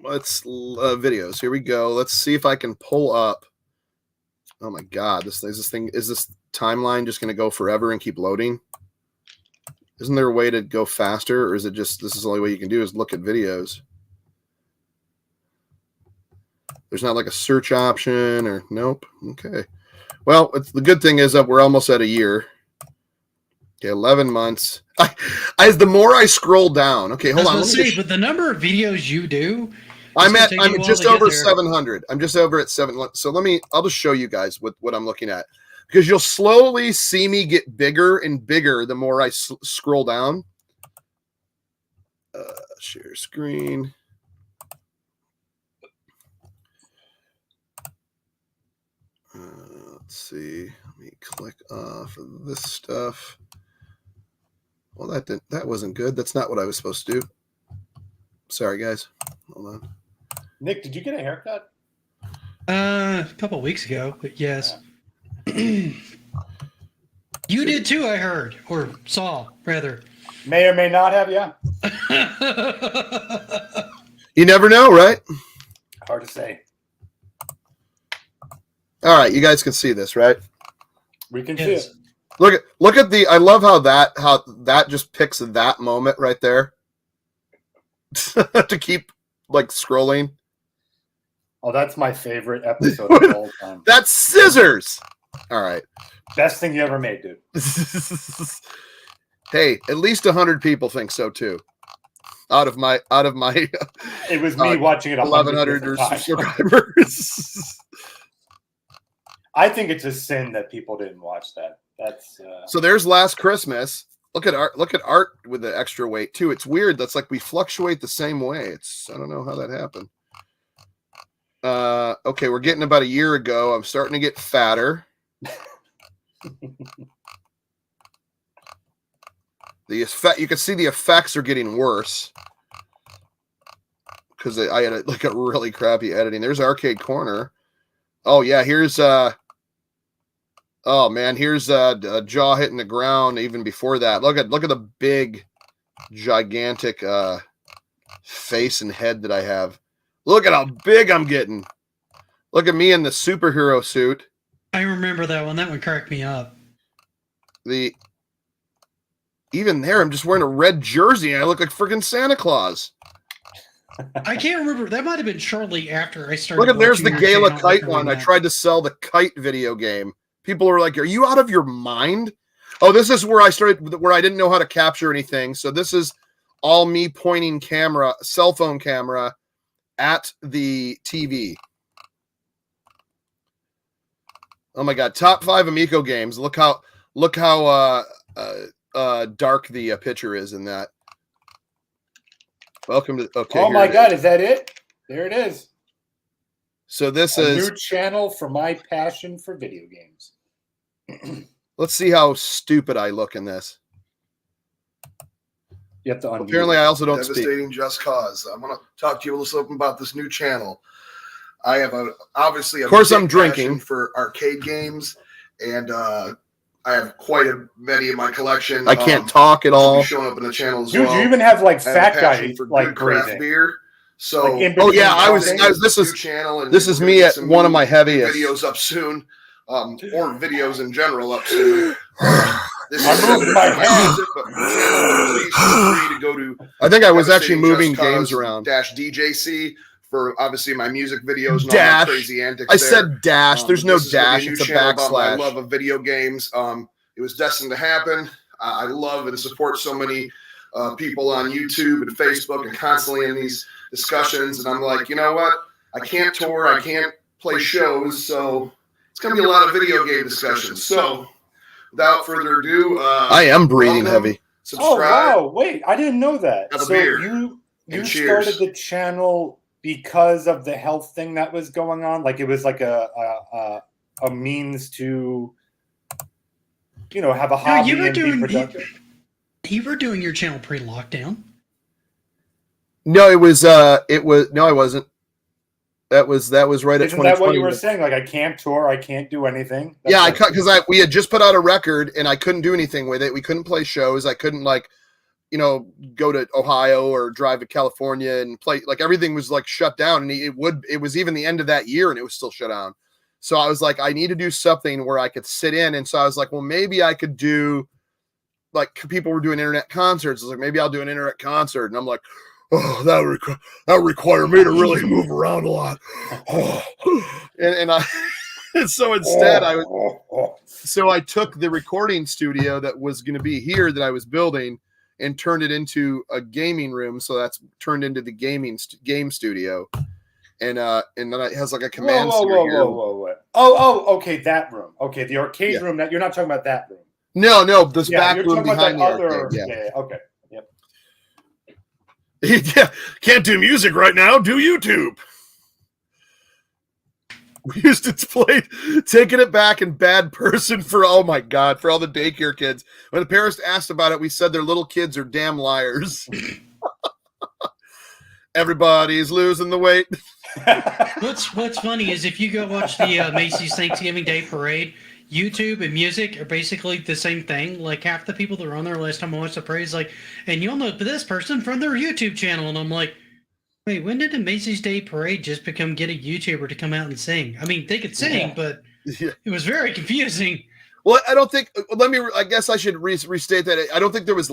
S1: videos. Here we go. Let's see if I can pull up. Oh my God, is this timeline just going to go forever and keep loading? Isn't there a way to go faster, or is it just this is the only way you can do is look at videos? There's not like a search option or nope. Okay. Well, the good thing is that we're almost at a year. Okay, 11 months. The more I scroll down. Okay, hold on.
S3: But the number of videos you do,
S1: I'm just over 700. I'm just over at 7. So I'll just show you guys what I'm looking at, because you'll slowly see me get bigger and bigger the more I scroll down. Share screen. Let's see. Let me click off of this stuff. Well, that wasn't good. That's not what I was supposed to do. Sorry, guys. Hold on.
S2: Nick, did you get a haircut?
S3: A couple of weeks ago, but yes. Yeah. You did too, I heard, or saw, rather.
S2: May or may not have, yeah.
S1: You never know, right?
S2: Hard to say.
S1: All right, you guys can see this, right?
S2: We can see it.
S1: Look at the. I love how that just picks that moment right there to keep like scrolling.
S2: Oh, that's my favorite episode of all time.
S1: That's scissors. All right.
S2: Best thing you ever made, dude.
S1: Hey, at least 100 people think so too. Out of my.
S2: It was me watching it
S1: 1,100 subscribers.
S2: I think it's a sin that people didn't watch that. That's
S1: So there's Last Christmas. Look at art with the extra weight too. It's weird. That's like we fluctuate the same way. I don't know how that happened. Okay, we're getting about a year ago. I'm starting to get fatter. The effect, you can see the effects are getting worse because I had a really crappy editing. There's Arcade Corner. Oh yeah, here's oh man, here's a jaw hitting the ground even before that. Look at the big, gigantic face and head that I have. Look at how big I'm getting. Look at me in the superhero suit.
S3: I remember that one. That one cracked me up.
S1: Even there, I'm just wearing a red jersey and I look like freaking Santa Claus.
S3: I can't remember. That might have been shortly after I started.
S1: Look at there's the
S3: your
S1: Gala
S3: channel
S1: Kite
S3: after
S1: one.
S3: we
S1: I
S3: met.
S1: tried to sell the Kite video game. People were like, "Are you out of your mind?" Oh, this is where I started, where I didn't know how to capture anything. So this is all me pointing cell phone camera at the TV. Oh my God! Top 5 Amico games. Look how dark the picture is in that. Welcome to. Okay.
S2: Oh my God! Is that it? There it is.
S1: So this
S2: a
S1: is
S2: new channel for my passion for video games.
S1: Let's see how stupid I look in this.
S2: You have to unmute.
S1: Apparently, I also don't
S4: Devastating
S1: speak.
S4: Just Cause. I'm going to talk to you a little about this new channel. I have obviously,
S1: of course, I'm
S4: big
S1: drinking
S4: passion for arcade games, and I have quite many in my collection.
S1: I can't talk at all.
S4: Showing up in the channel as
S2: Dude,
S4: well.
S2: you even have like
S4: I have
S2: fat
S4: a
S2: guy
S4: passion for
S2: like
S4: good craft
S2: breathing.
S4: beer. So,
S2: Like
S1: oh yeah, I was.
S4: new
S1: This
S4: channel, and
S1: is
S4: we're gonna
S1: me
S4: get
S1: at
S4: some
S1: one of
S4: new
S1: my heaviest
S4: videos up soon, or videos in general up soon. This
S2: I
S4: is
S2: moved my hand.
S4: but the channel will release. Feel free to go to
S1: I think I was actually
S4: Devastating
S1: moving
S4: Just
S1: games
S4: Cause
S1: around.
S4: -DJC for obviously my music videos and
S1: Dash.
S4: all my crazy antics.
S1: I
S4: there.
S1: said dash. There's no
S4: This is gonna be
S1: dash.
S4: new
S1: It's a
S4: channel about my
S1: backslash.
S4: love of video games. It was destined to happen. I love and support so many people on YouTube and Facebook and constantly in these discussions. And I'm like, you know what? I can't tour. I can't play shows. So it's it's going to be a lot of video game discussions. So, without further ado,
S1: I am breathing
S4: welcome,
S1: heavy.
S4: Subscribe.
S2: Oh wow! Wait, I didn't know that.
S4: Have a
S2: So
S4: beer.
S2: you
S4: And cheers.
S2: started the channel because of the health thing that was going on. Like it was like a means to, have a hobby
S3: you were
S2: and be
S3: doing
S2: productive.
S3: you were doing your channel pre-lockdown.
S1: No, it was no, I wasn't. That was right at
S2: Isn't that what
S1: 2020.
S2: you were saying? Like I can't tour, I can't do anything.
S1: Yeah, I cut because we had just put out a record and I couldn't do anything with it. We couldn't play shows. I couldn't go to Ohio or drive to California and play. Like everything was like shut down, and it was even the end of that year and it was still shut down. So I was like, I need to do something where I could sit in. And so I was like, well, maybe I could do, like, people were doing internet concerts. I was like, maybe I'll do an internet concert. And I'm like, oh, that would require me to really move around a lot. and so instead I took the recording studio that was going to be here that I was building and turned it into a gaming room. So that's turned into the game studio. And then it has like a command center here.
S2: Whoa. Oh, okay, that room. Okay, the arcade room. That you're not talking about that room.
S1: No, this back
S2: you're
S1: room
S2: talking about
S1: behind
S2: that
S1: the
S2: other.
S1: arcade.
S2: Yeah. Okay. Yep.
S1: Yeah, can't do music right now. Do YouTube. We used to play Taking It Back and Bad Person for all the daycare kids. When the parents asked about it, we said their little kids are damn liars. Everybody's losing the weight.
S3: What's funny is if you go watch the Macy's Thanksgiving Day Parade, YouTube and music are basically the same thing. Like half the people that were on there last time I watched the parade is like, and you'll know this person from their YouTube channel. And I'm like, wait, when did the Macy's Day Parade just get a YouTuber to come out and sing? I mean, they could sing, but it was very confusing.
S1: Well, I don't think. I guess I should restate that. I don't think there was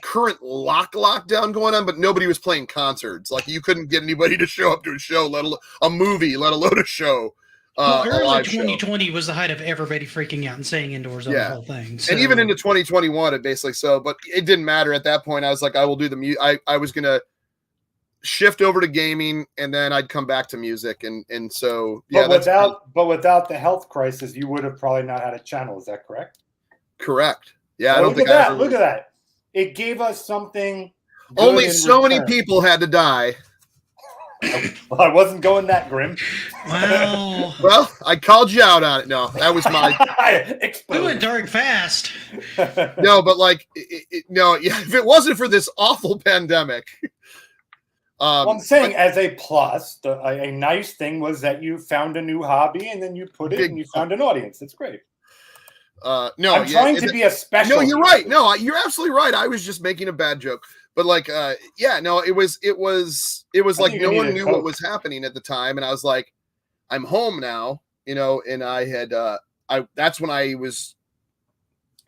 S1: current lockdown going on, but nobody was playing concerts. Like you couldn't get anybody to show up to a show, let alone a movie, let alone a show.
S3: Early 2020 was the height of everybody freaking out and staying indoors on the whole thing. So.
S1: And even into 2021, it basically but it didn't matter at that point. I was like, I will do the music. I was gonna shift over to gaming, and then I'd come back to music, and so yeah.
S2: But without the health crisis, you would have probably not had a channel. Is that correct?
S1: Correct. Yeah,
S2: Look at that. It gave us something.
S1: Only so many people had to die.
S2: Well, I wasn't going that grim.
S3: Wow.
S1: Well, I called you out on it. No, that was my.
S3: We went dark fast.
S1: No, but if it wasn't for this awful pandemic.
S2: Well, I'm saying as a plus, a nice thing was that you found a new hobby and then you put it and you found an audience. It's great.
S1: No,
S2: I'm trying to be a special.
S1: No, you're right. No, you're absolutely right. I was just making a bad joke. But it was like no one knew what was happening at the time, and I was like, I'm home now, and I had that's when I was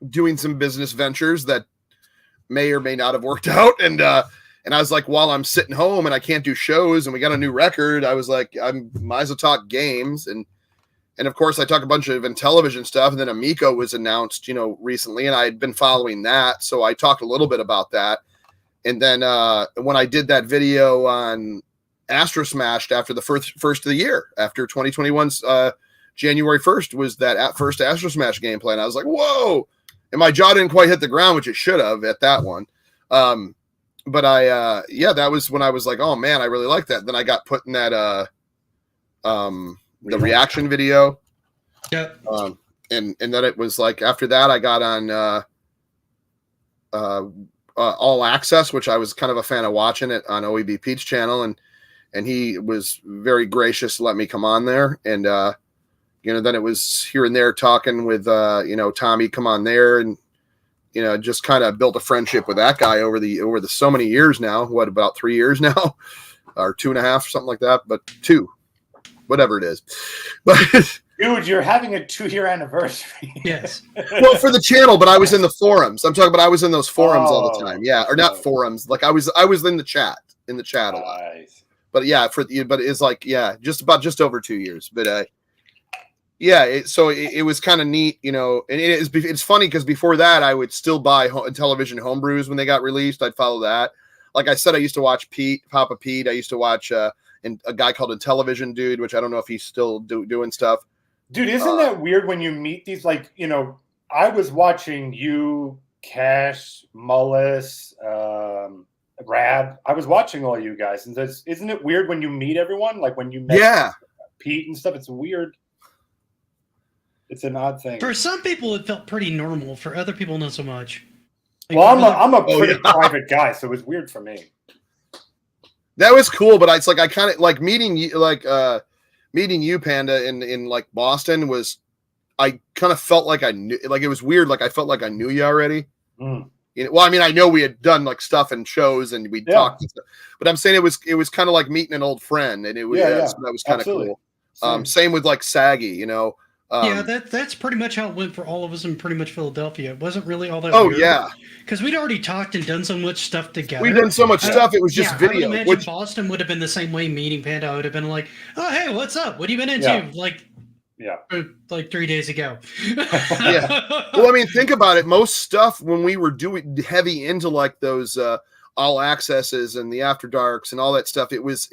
S1: doing some business ventures that may or may not have worked out, and I was like, while I'm sitting home and I can't do shows and we got a new record, I was like, I might as well talk games, and of course I talk a bunch of television stuff, and then Amico was announced, recently, and I had been following that, so I talked a little bit about that. And then when I did that video on Astro Smashed after the first of the year, after 2021's January 1st was that first Astro Smash gameplay, and I was like, whoa! And my jaw didn't quite hit the ground, which it should have at that one. But that was when I was like, oh man, I really like that. Then I got put in that the reaction video.
S3: Yep.
S1: And then it was like after that I got on All Access, which I was kind of a fan of watching it on OEB Pete's channel, and he was very gracious to let me come on there, and then it was here and there talking with Tommy come on there, and just kind of built a friendship with that guy over the so many years now. What, about 3 years now, or 2.5, something like that, but 2, whatever it is. But
S2: dude, you're having a 2-year anniversary.
S3: Yes.
S1: Well, for the channel, but I was in the forums. I'm talking about I was in those forums all the time. Yeah, or not forums. Like I was in the chat a lot.
S2: Nice.
S1: But yeah, but it's like just over 2 years. But it was kind of neat, and it's funny because before that I would still buy television homebrews when they got released. I'd follow that. Like I said, I used to watch Papa Pete. I used to watch a guy called Intellivision Dude, which I don't know if he's still doing stuff.
S2: Dude, isn't that weird when you meet these, like, I was watching you, Cash, Mullis, Rab. I was watching all you guys, and isn't it weird when you meet everyone? Like when you met Pete and stuff, it's weird. It's an odd thing.
S3: For some people, it felt pretty normal. For other people, not so much. Like,
S2: well, I'm a pretty private guy, so it was weird for me.
S1: That was cool, but it's like I kind of like meeting you, meeting you, Panda, in like Boston was. I kind of felt like I knew, like it was weird. Like I felt like I knew you already.
S2: Mm.
S1: Well, I mean, I know we had done like stuff and shows and we talked and stuff, but I'm saying it was kind of like meeting an old friend, and it was so that was kind of cool. Same with like Saggy,
S3: that's pretty much how it went for all of us in pretty much Philadelphia. It wasn't really all that.
S1: weird.
S3: Because we'd already talked and done so much stuff together.
S1: We've done so much stuff. It was just video.
S3: I would imagine Boston would have been the same way. Meeting Panda, I would have been like, "Oh, hey, what's up? What have you been into?" Like 3 days ago.
S1: Well, I mean, think about it. Most stuff when we were doing heavy into like those all accesses and the after darks and all that stuff, it was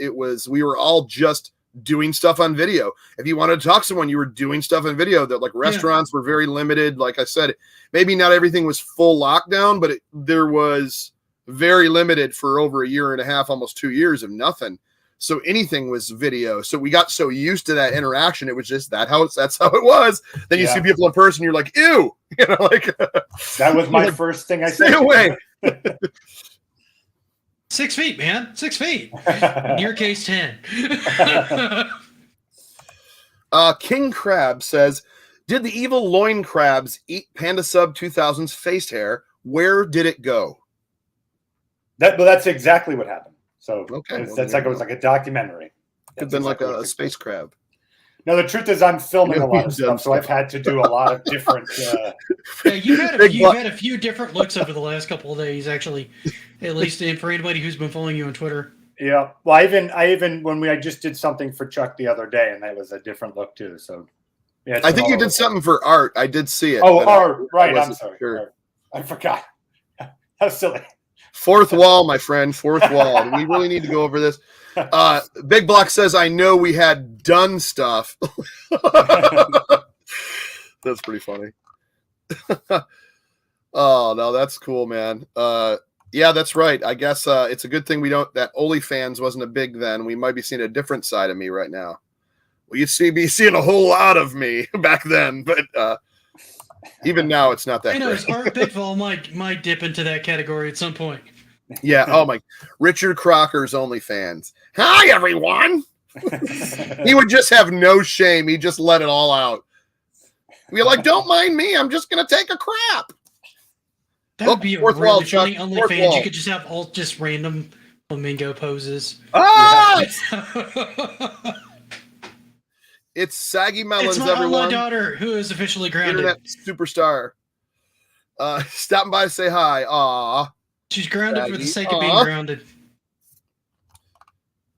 S1: we were all just doing stuff on video. If you wanted to talk to someone, you were doing stuff on video. That like restaurants were very limited. Like I said, maybe not everything was full lockdown, but there was very limited for over a year and a half, almost 2 years of nothing. So anything was video. So we got so used to that interaction. It was just that's how it was. Then you see people in person, you're like, ew, like
S2: that was my first thing I said.
S1: Stay away.
S3: 6 feet, man. 6 feet. In your case, 10.
S1: King Crab says, did the evil loin crabs eat Panda Sub 2000's face hair? Where did it go?
S2: That's exactly what happened. So
S1: okay,
S2: it was like a documentary.
S1: Could have been like a space crab.
S2: No, the truth is I'm filming a lot of stuff, so I've had to do a lot of different.
S3: You've had a few different looks over the last couple of days, actually. At least for anybody who's been following you on Twitter.
S2: Yeah, well, I even when I just did something for Chuck the other day, and that was a different look too. So, yeah,
S1: I think you did something for art. I did see it.
S2: Oh, art, right? I'm sorry. Sure. I forgot. How silly.
S1: Fourth wall, my friend. Fourth wall. We really need to go over this. Big Block says, I know we had done stuff. That's pretty funny. Oh, no, that's cool, man. Yeah, that's right. I guess it's a good thing that OnlyFans wasn't a big then. We might be seeing a different side of me right now. Well, you'd be seeing a whole lot of me back then, but even now, it's not that great.
S3: Art Pitfall might dip into that category at some point.
S1: Yeah. Oh my. Richard Crocker's OnlyFans. Hi, everyone. He would just have no shame. He just let it all out. We're like, don't mind me. I'm just gonna take a crap.
S3: That would be a really funny OnlyFans. You could just have all just random flamingo poses.
S1: Ah! It's Saggy Melons,
S3: it's my
S1: everyone.
S3: daughter who is officially grounded.
S1: Internet superstar. Stopping by to say hi. Aw.
S3: She's grounded for the sake of being grounded.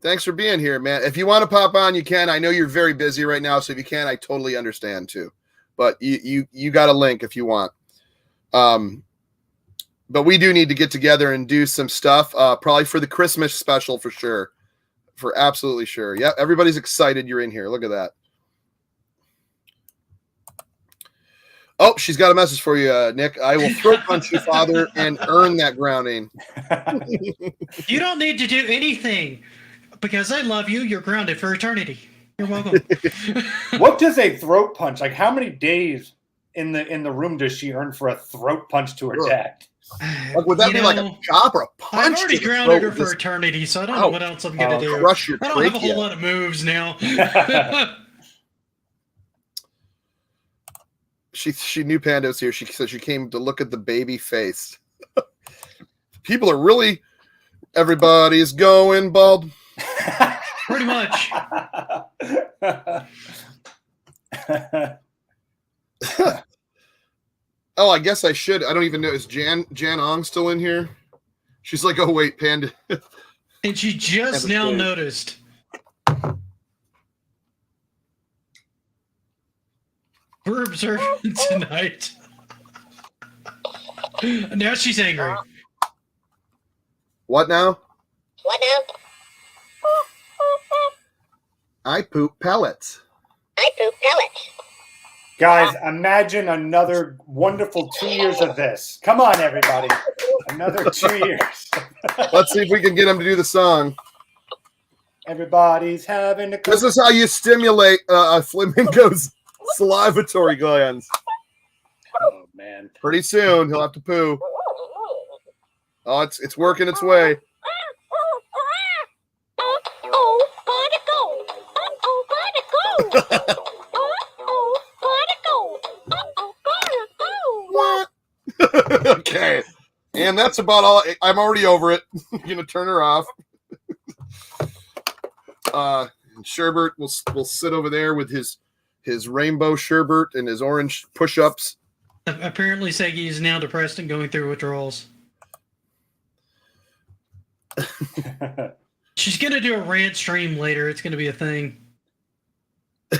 S1: Thanks for being here, man. If you want to pop on, you can. I know you're very busy right now, so if you can, I totally understand too. But you got a link if you want. But we do need to get together and do some stuff, probably for the Christmas special for sure. For absolutely sure. Yeah, everybody's excited you're in here. Look at that. Oh, she's got a message for you, Nick. I will throat punch you, Father, and earn that grounding.
S3: You don't need to do anything. Because I love you, you're grounded for eternity. You're welcome.
S2: What does a throat punch? Like, how many days in the room does she earn for a throat punch to her dad?
S1: Like, would that be like a chop or a punch?
S3: I've already grounded her for eternity, so I don't know what else I'm going to do.
S1: Crush your
S3: I don't have a whole lot of moves now.
S1: She knew Panda was here. She said she came to look at the baby face. People are really, everybody's going bald.
S3: Pretty much.
S1: Oh, I guess I should. I don't even know. Is Jan Ong still in here? She's like, oh wait, Panda.
S3: And she just now noticed. We're observing tonight. Now she's angry.
S1: What now?
S5: What now?
S1: I poop pellets.
S5: I poop pellets.
S2: Guys, imagine another wonderful 2 years of this. Come on, everybody. Another 2 years.
S1: Let's see if we can get him to do the song.
S2: Everybody's having a...
S1: This is how you stimulate a flamingo's salivatory glands.
S2: Oh, man.
S1: Pretty soon, he'll have to poo. Oh, it's working its way. What? Okay. And that's about all. I'm already over it. I'm going to turn her off. Sherbert will sit over there with his rainbow sherbet and his orange push-ups.
S3: Apparently, Segi is now depressed and going through withdrawals. She's going to do a rant stream later. It's going to be a thing.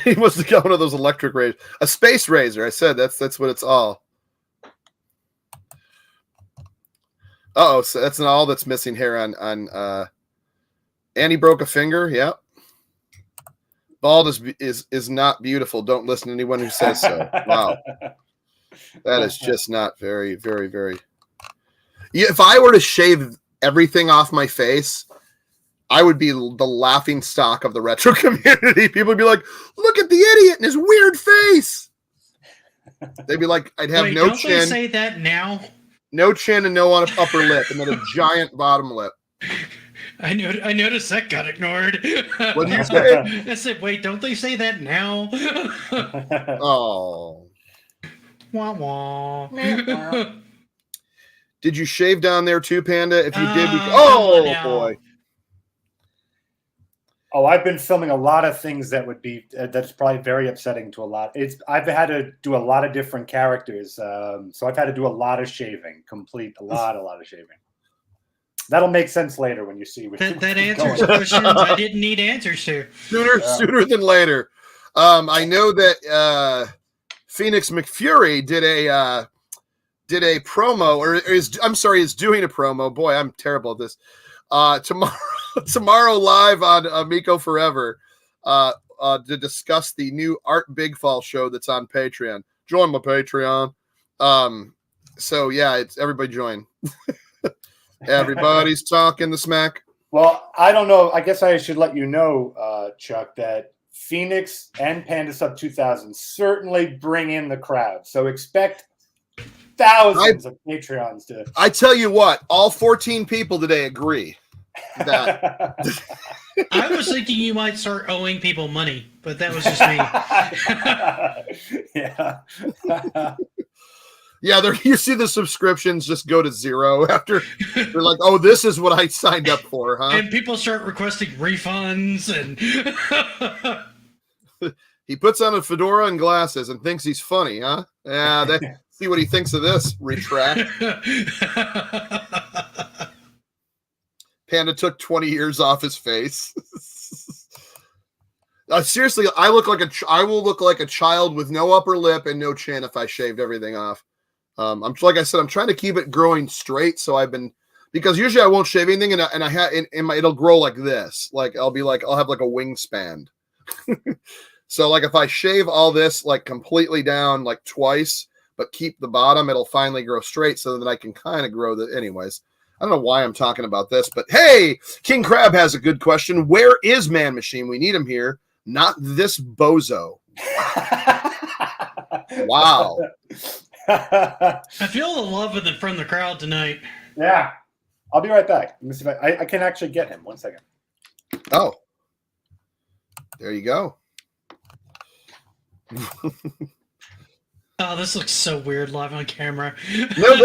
S1: He must have got one of those electric razors. A space razor. I said that's what it's all. Uh-oh, so that's not all that's missing here on Annie broke a finger. Yep. Bald is not beautiful. Don't listen to anyone who says so. Wow. That is just not very, very, very. Yeah, if I were to shave everything off my face, I would be the laughing stock of the retro community. People would be like, look at the idiot and his weird face. They'd be like, I'd have no
S3: don't
S1: chin.
S3: They say that now?
S1: No chin and no upper lip, and then a giant bottom lip.
S3: I noticed that got ignored.
S1: What did you say?
S3: I said, wait, don't they say that now?
S1: Oh.
S3: Wah wah.
S1: Did you shave down there too, Panda? If you did, boy.
S2: Oh, I've been filming a lot of things that would be that's probably very upsetting to a lot. I've had to do a lot of different characters, so I've had to do a lot of shaving, a lot of shaving. That'll make sense later when you see.
S3: That answers questions I didn't need answers to.
S1: Sooner than later. I know that Phoenix McFury did a promo, or is doing a promo. Boy, I'm terrible at this. Tomorrow live on Miko Forever to discuss the new Art Big Fall show that's on Patreon. Join my Patreon. So yeah, it's everybody join. Everybody's talking the smack.
S2: Well, I don't know. I guess I should let you know, Chuck, that Phoenix and Panda Sub 2000 certainly bring in the crowd. So expect thousands of Patreons to.
S1: I tell you what, all 14 people today agree that.
S3: I was thinking you might start owing people money, but that was just me.
S2: Yeah.
S1: Yeah, you see the subscriptions just go to zero after they're like, oh, this is what I signed up for, huh?
S3: And people start requesting refunds and
S1: he puts on a fedora and glasses and thinks he's funny, huh? Yeah, see what he thinks of this. Retract. Panda took 20 years off his face. Seriously, I will look like a child with no upper lip and no chin if I shaved everything off. Like I said, I'm trying to keep it growing straight. So because usually I won't shave anything, it'll grow like this. Like I'll have like a wingspan. So like if I shave all this like completely down like twice, but keep the bottom, it'll finally grow straight so that I can kind of grow anyways. I don't know why I'm talking about this, but hey, King Crab has a good question. Where is Man Machine? We need him here. Not this bozo. Wow.
S3: I feel the love from the crowd tonight.
S2: Yeah. I'll be right back. Let me see if I can actually get him. 1 second.
S1: Oh. There you go.
S3: Oh, this looks so weird live on camera.
S1: No,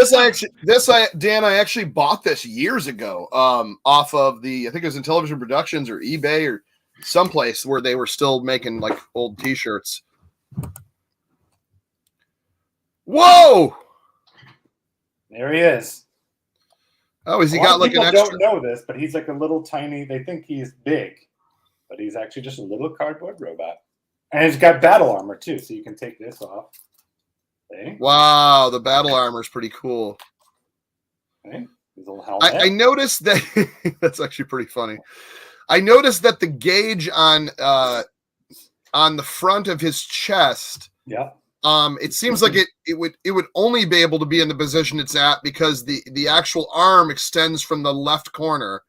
S1: Dan, I actually bought this years ago off of I think it was in Television Productions or eBay or someplace where they were still making like old t-shirts. Whoa!
S2: There he is.
S1: Oh, has he got like an extra?
S2: People don't know this, but he's like a little tiny. They think he's big, but he's actually just a little cardboard robot. And he's got battle armor too, so you can take this off. See?
S1: Wow, the battle armor is pretty cool.
S2: Okay. His little helmet.
S1: I noticed that that's actually pretty funny. I noticed that the gauge on the front of his chest,
S2: yeah,
S1: It seems like it would only be able to be in the position it's at because the actual arm extends from the left corner,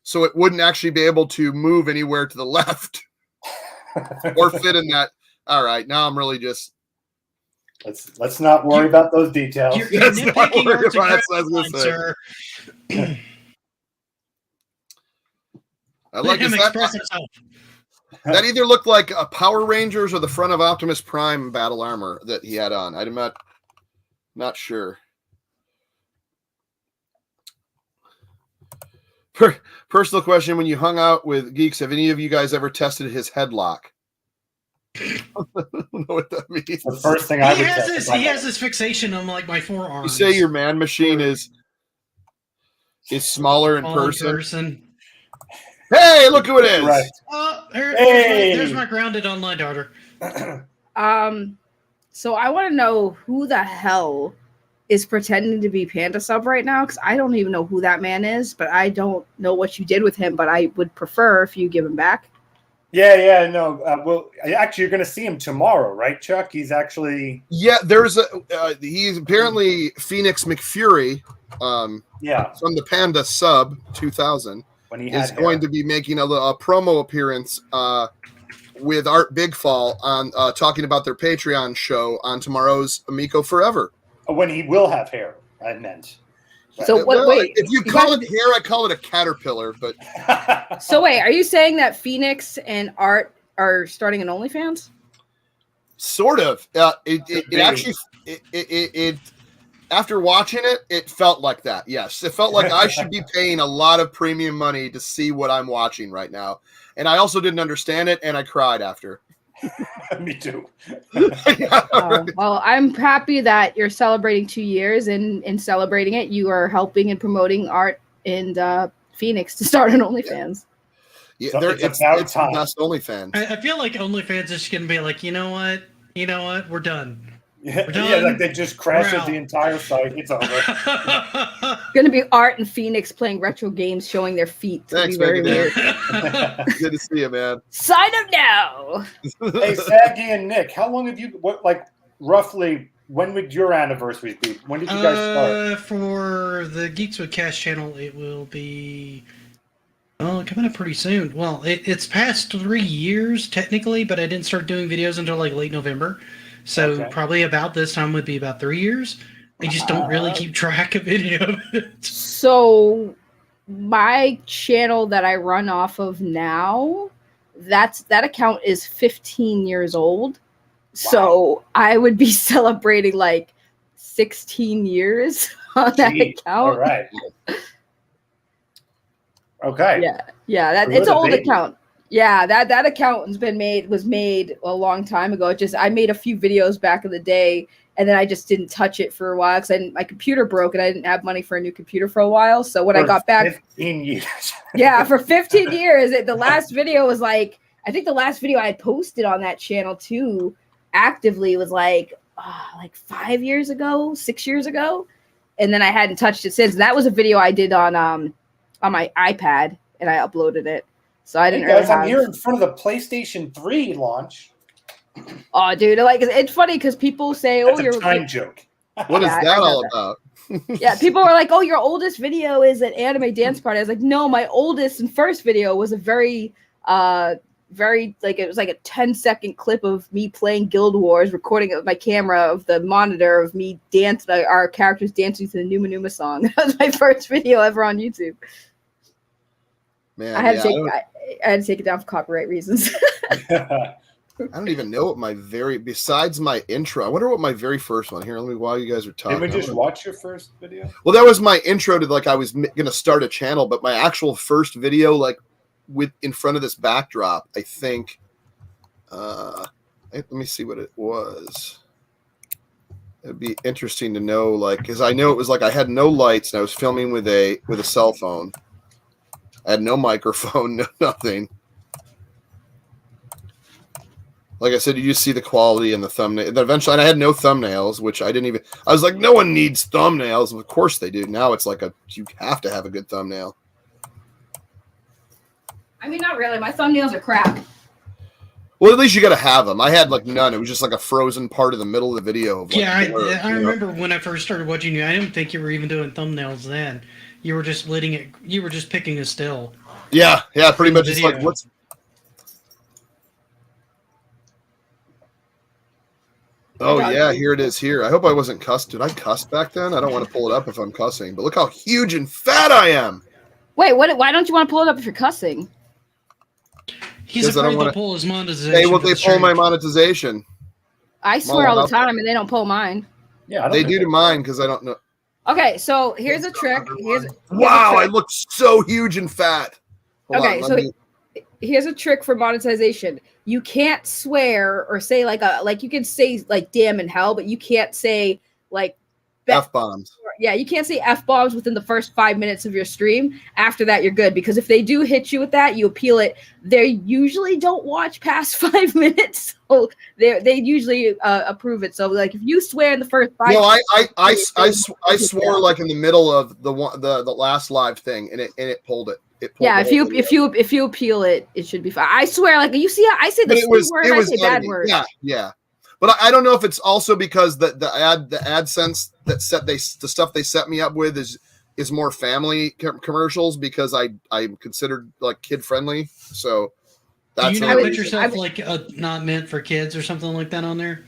S1: so it wouldn't actually be able to move anywhere to the left or fit in that. All right, now I'm really just.
S2: Let's not worry about those details.
S3: You're nitpicking Art's line, sir.
S1: I like
S3: him
S1: that.
S3: express himself.
S1: That either looked like a Power Rangers or the front of Optimus Prime battle armor that he had on. I'm not sure. Personal question: when you hung out with geeks, have any of you guys ever tested his headlock? I don't know what that means.
S2: The first thing I would
S3: he has this fixation on like my forearms.
S1: You say your man machine is smaller in person. Hey, look who it is!
S2: Right.
S3: There's my grounded online daughter.
S5: So I want to know who the hell is pretending to be Panda Sub right now, because I don't even know who that man is, but I don't know what you did with him, but I would prefer if you give him back.
S2: Yeah, no. Well, actually, you're going to see him tomorrow, right, Chuck? He's actually...
S1: Yeah, there's he's apparently Phoenix McFury from the Panda Sub 2000.
S2: When he
S1: is going to be making a promo appearance with Art Bigfall on talking about their Patreon show on tomorrow's Amico Forever.
S2: When he will have hair, I meant.
S5: So wait,
S1: if you call it hair, I call it a caterpillar. But
S5: so wait, are you saying that Phoenix and Art are starting an OnlyFans?
S1: Sort of. It actually after watching it, it felt like that. Yes, it felt like I should be paying a lot of premium money to see what I'm watching right now. And I also didn't understand it, and I cried after.
S2: Me too.
S5: Well, I'm happy that you're celebrating 2 years, and in celebrating it, you are helping and promoting Art and Phoenix to start an OnlyFans.
S1: Yeah, it's the best OnlyFans.
S3: I feel like OnlyFans is going to be like, you know what, we're done.
S2: Yeah, like they just crashed the entire site. It's over.
S5: Going to be Art and Phoenix playing retro games, showing their feet.
S1: Thanks,
S5: very weird.
S1: Good to see you, man.
S5: Sign up now.
S2: Hey, Saggy and Nick, how long have you? Roughly? When would your anniversaries be? When did you guys start?
S3: For the Geeks with Cash channel, it will be coming up pretty soon. Well, it's past 3 years technically, but I didn't start doing videos until like late November. So probably about this time would be about 3 years. I just don't really keep track of any of it.
S5: So my channel that I run off of now, that account is 15 years old. Wow. So I would be celebrating like 16 years on that account.
S2: All right. Okay.
S5: Yeah. It's an old account. Yeah, that account was made a long time ago. I made a few videos back in the day, and then I just didn't touch it for a while because my computer broke and I didn't have money for a new computer for a while. So when I got back,
S2: 15 years.
S5: Yeah, for 15 years. The last video was I think the last video I had posted on that channel too, actively was like 5 years ago, 6 years ago, and then I hadn't touched it since. And that was a video I did on my iPad, and I uploaded it. So I didn't really have...
S2: I'm here in front of the PlayStation 3 launch.
S5: Oh, dude, it's funny because people say,
S2: That's a time joke.
S1: What is that all about?
S5: Yeah, people are like, oh, your oldest video is an anime dance party. I was like, no, my oldest and first video was a very it was like a 10-second clip of me playing Guild Wars, recording it with my camera of the monitor of me our characters dancing to the Numa Numa song. That was my first video ever on YouTube.
S1: Man,
S5: I had to take it down for copyright reasons.
S1: I don't even know what besides my intro. I wonder what my very first one here. Let me while you guys are talking.
S2: Did we just watch your first video?
S1: Well, that was my intro to I was going to start a channel, but my actual first video, in front of this backdrop, I think. Let me see what it was. It'd be interesting to know, because I know it was I had no lights and I was filming with a cell phone. I had no microphone, no nothing. Like I said, you just see the quality in the thumbnail. And eventually, and I had no thumbnails, which I didn't even. I was like, no one needs thumbnails. Of course they do. Now it's you have to have a good thumbnail.
S5: I mean, not really. My thumbnails are crap.
S1: Well, at least you got to have them. I had like none. It was just like a frozen part of the middle of the video. Of, like,
S3: Yeah,
S1: blur,
S3: I remember when I first started watching you. I didn't think you were even doing thumbnails then. You were just letting it. You were just picking a still.
S1: Yeah, pretty much. It's like what's. Oh yeah, here it is. Here, I hope I wasn't cussed. Did I cuss back then? I don't want to pull it up if I'm cussing. But look how huge and fat I am.
S5: Wait, what? Why don't you want to pull it up if you're cussing?
S3: He's afraid they'll pull his monetization.
S1: Hey, will they pull my monetization?
S5: I swear all the time, and they don't pull mine.
S2: Yeah,
S1: they do to mine because I don't know.
S5: Okay, so here's a trick.
S1: Wow, I look so huge and fat.
S5: Here's a trick for monetization. You can't swear or say you can say like damn and hell, but you can't say like
S1: F-bombs.
S5: Yeah, you can't say F-bombs within the first 5 minutes of your stream. After that, you're good, because if they do hit you with that, you appeal it. They usually don't watch past 5 minutes, so they usually approve it. So like if you swear in the first 5 minutes,
S1: I swore like in the middle of the last live thing, and it pulled it.
S5: Yeah, if you appeal it, it should be fine. I swear, like you see, I say the sweet word, I say bad word.
S1: Yeah. But I don't know if it's also because the AdSense the stuff they set me up with is more family commercials, because I'm considered like kid friendly. So that's
S3: do you not put yourself like not meant for kids or something like that on there?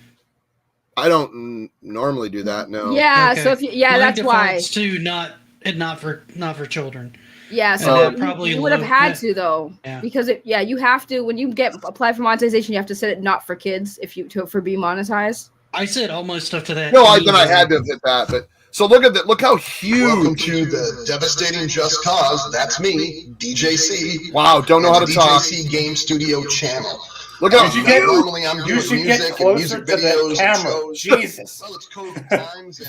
S1: I don't normally do that. No.
S5: Yeah. Okay. So if that's why
S3: to not for children.
S5: Yeah, so you would have had to though, because you have to, when you apply for monetization, you have to set it not for kids for being monetized.
S3: I said almost stuff to that.
S1: No, then I had to hit that. But so look at that. Look how huge.
S4: Welcome to the devastating just cause. That's me, DJC.
S1: Wow, don't know how to talk.
S4: DJC Game Studio channel.
S1: Look how
S4: normally I'm doing music and music videos and shows.
S2: Jesus.
S4: Well, it's COVID times.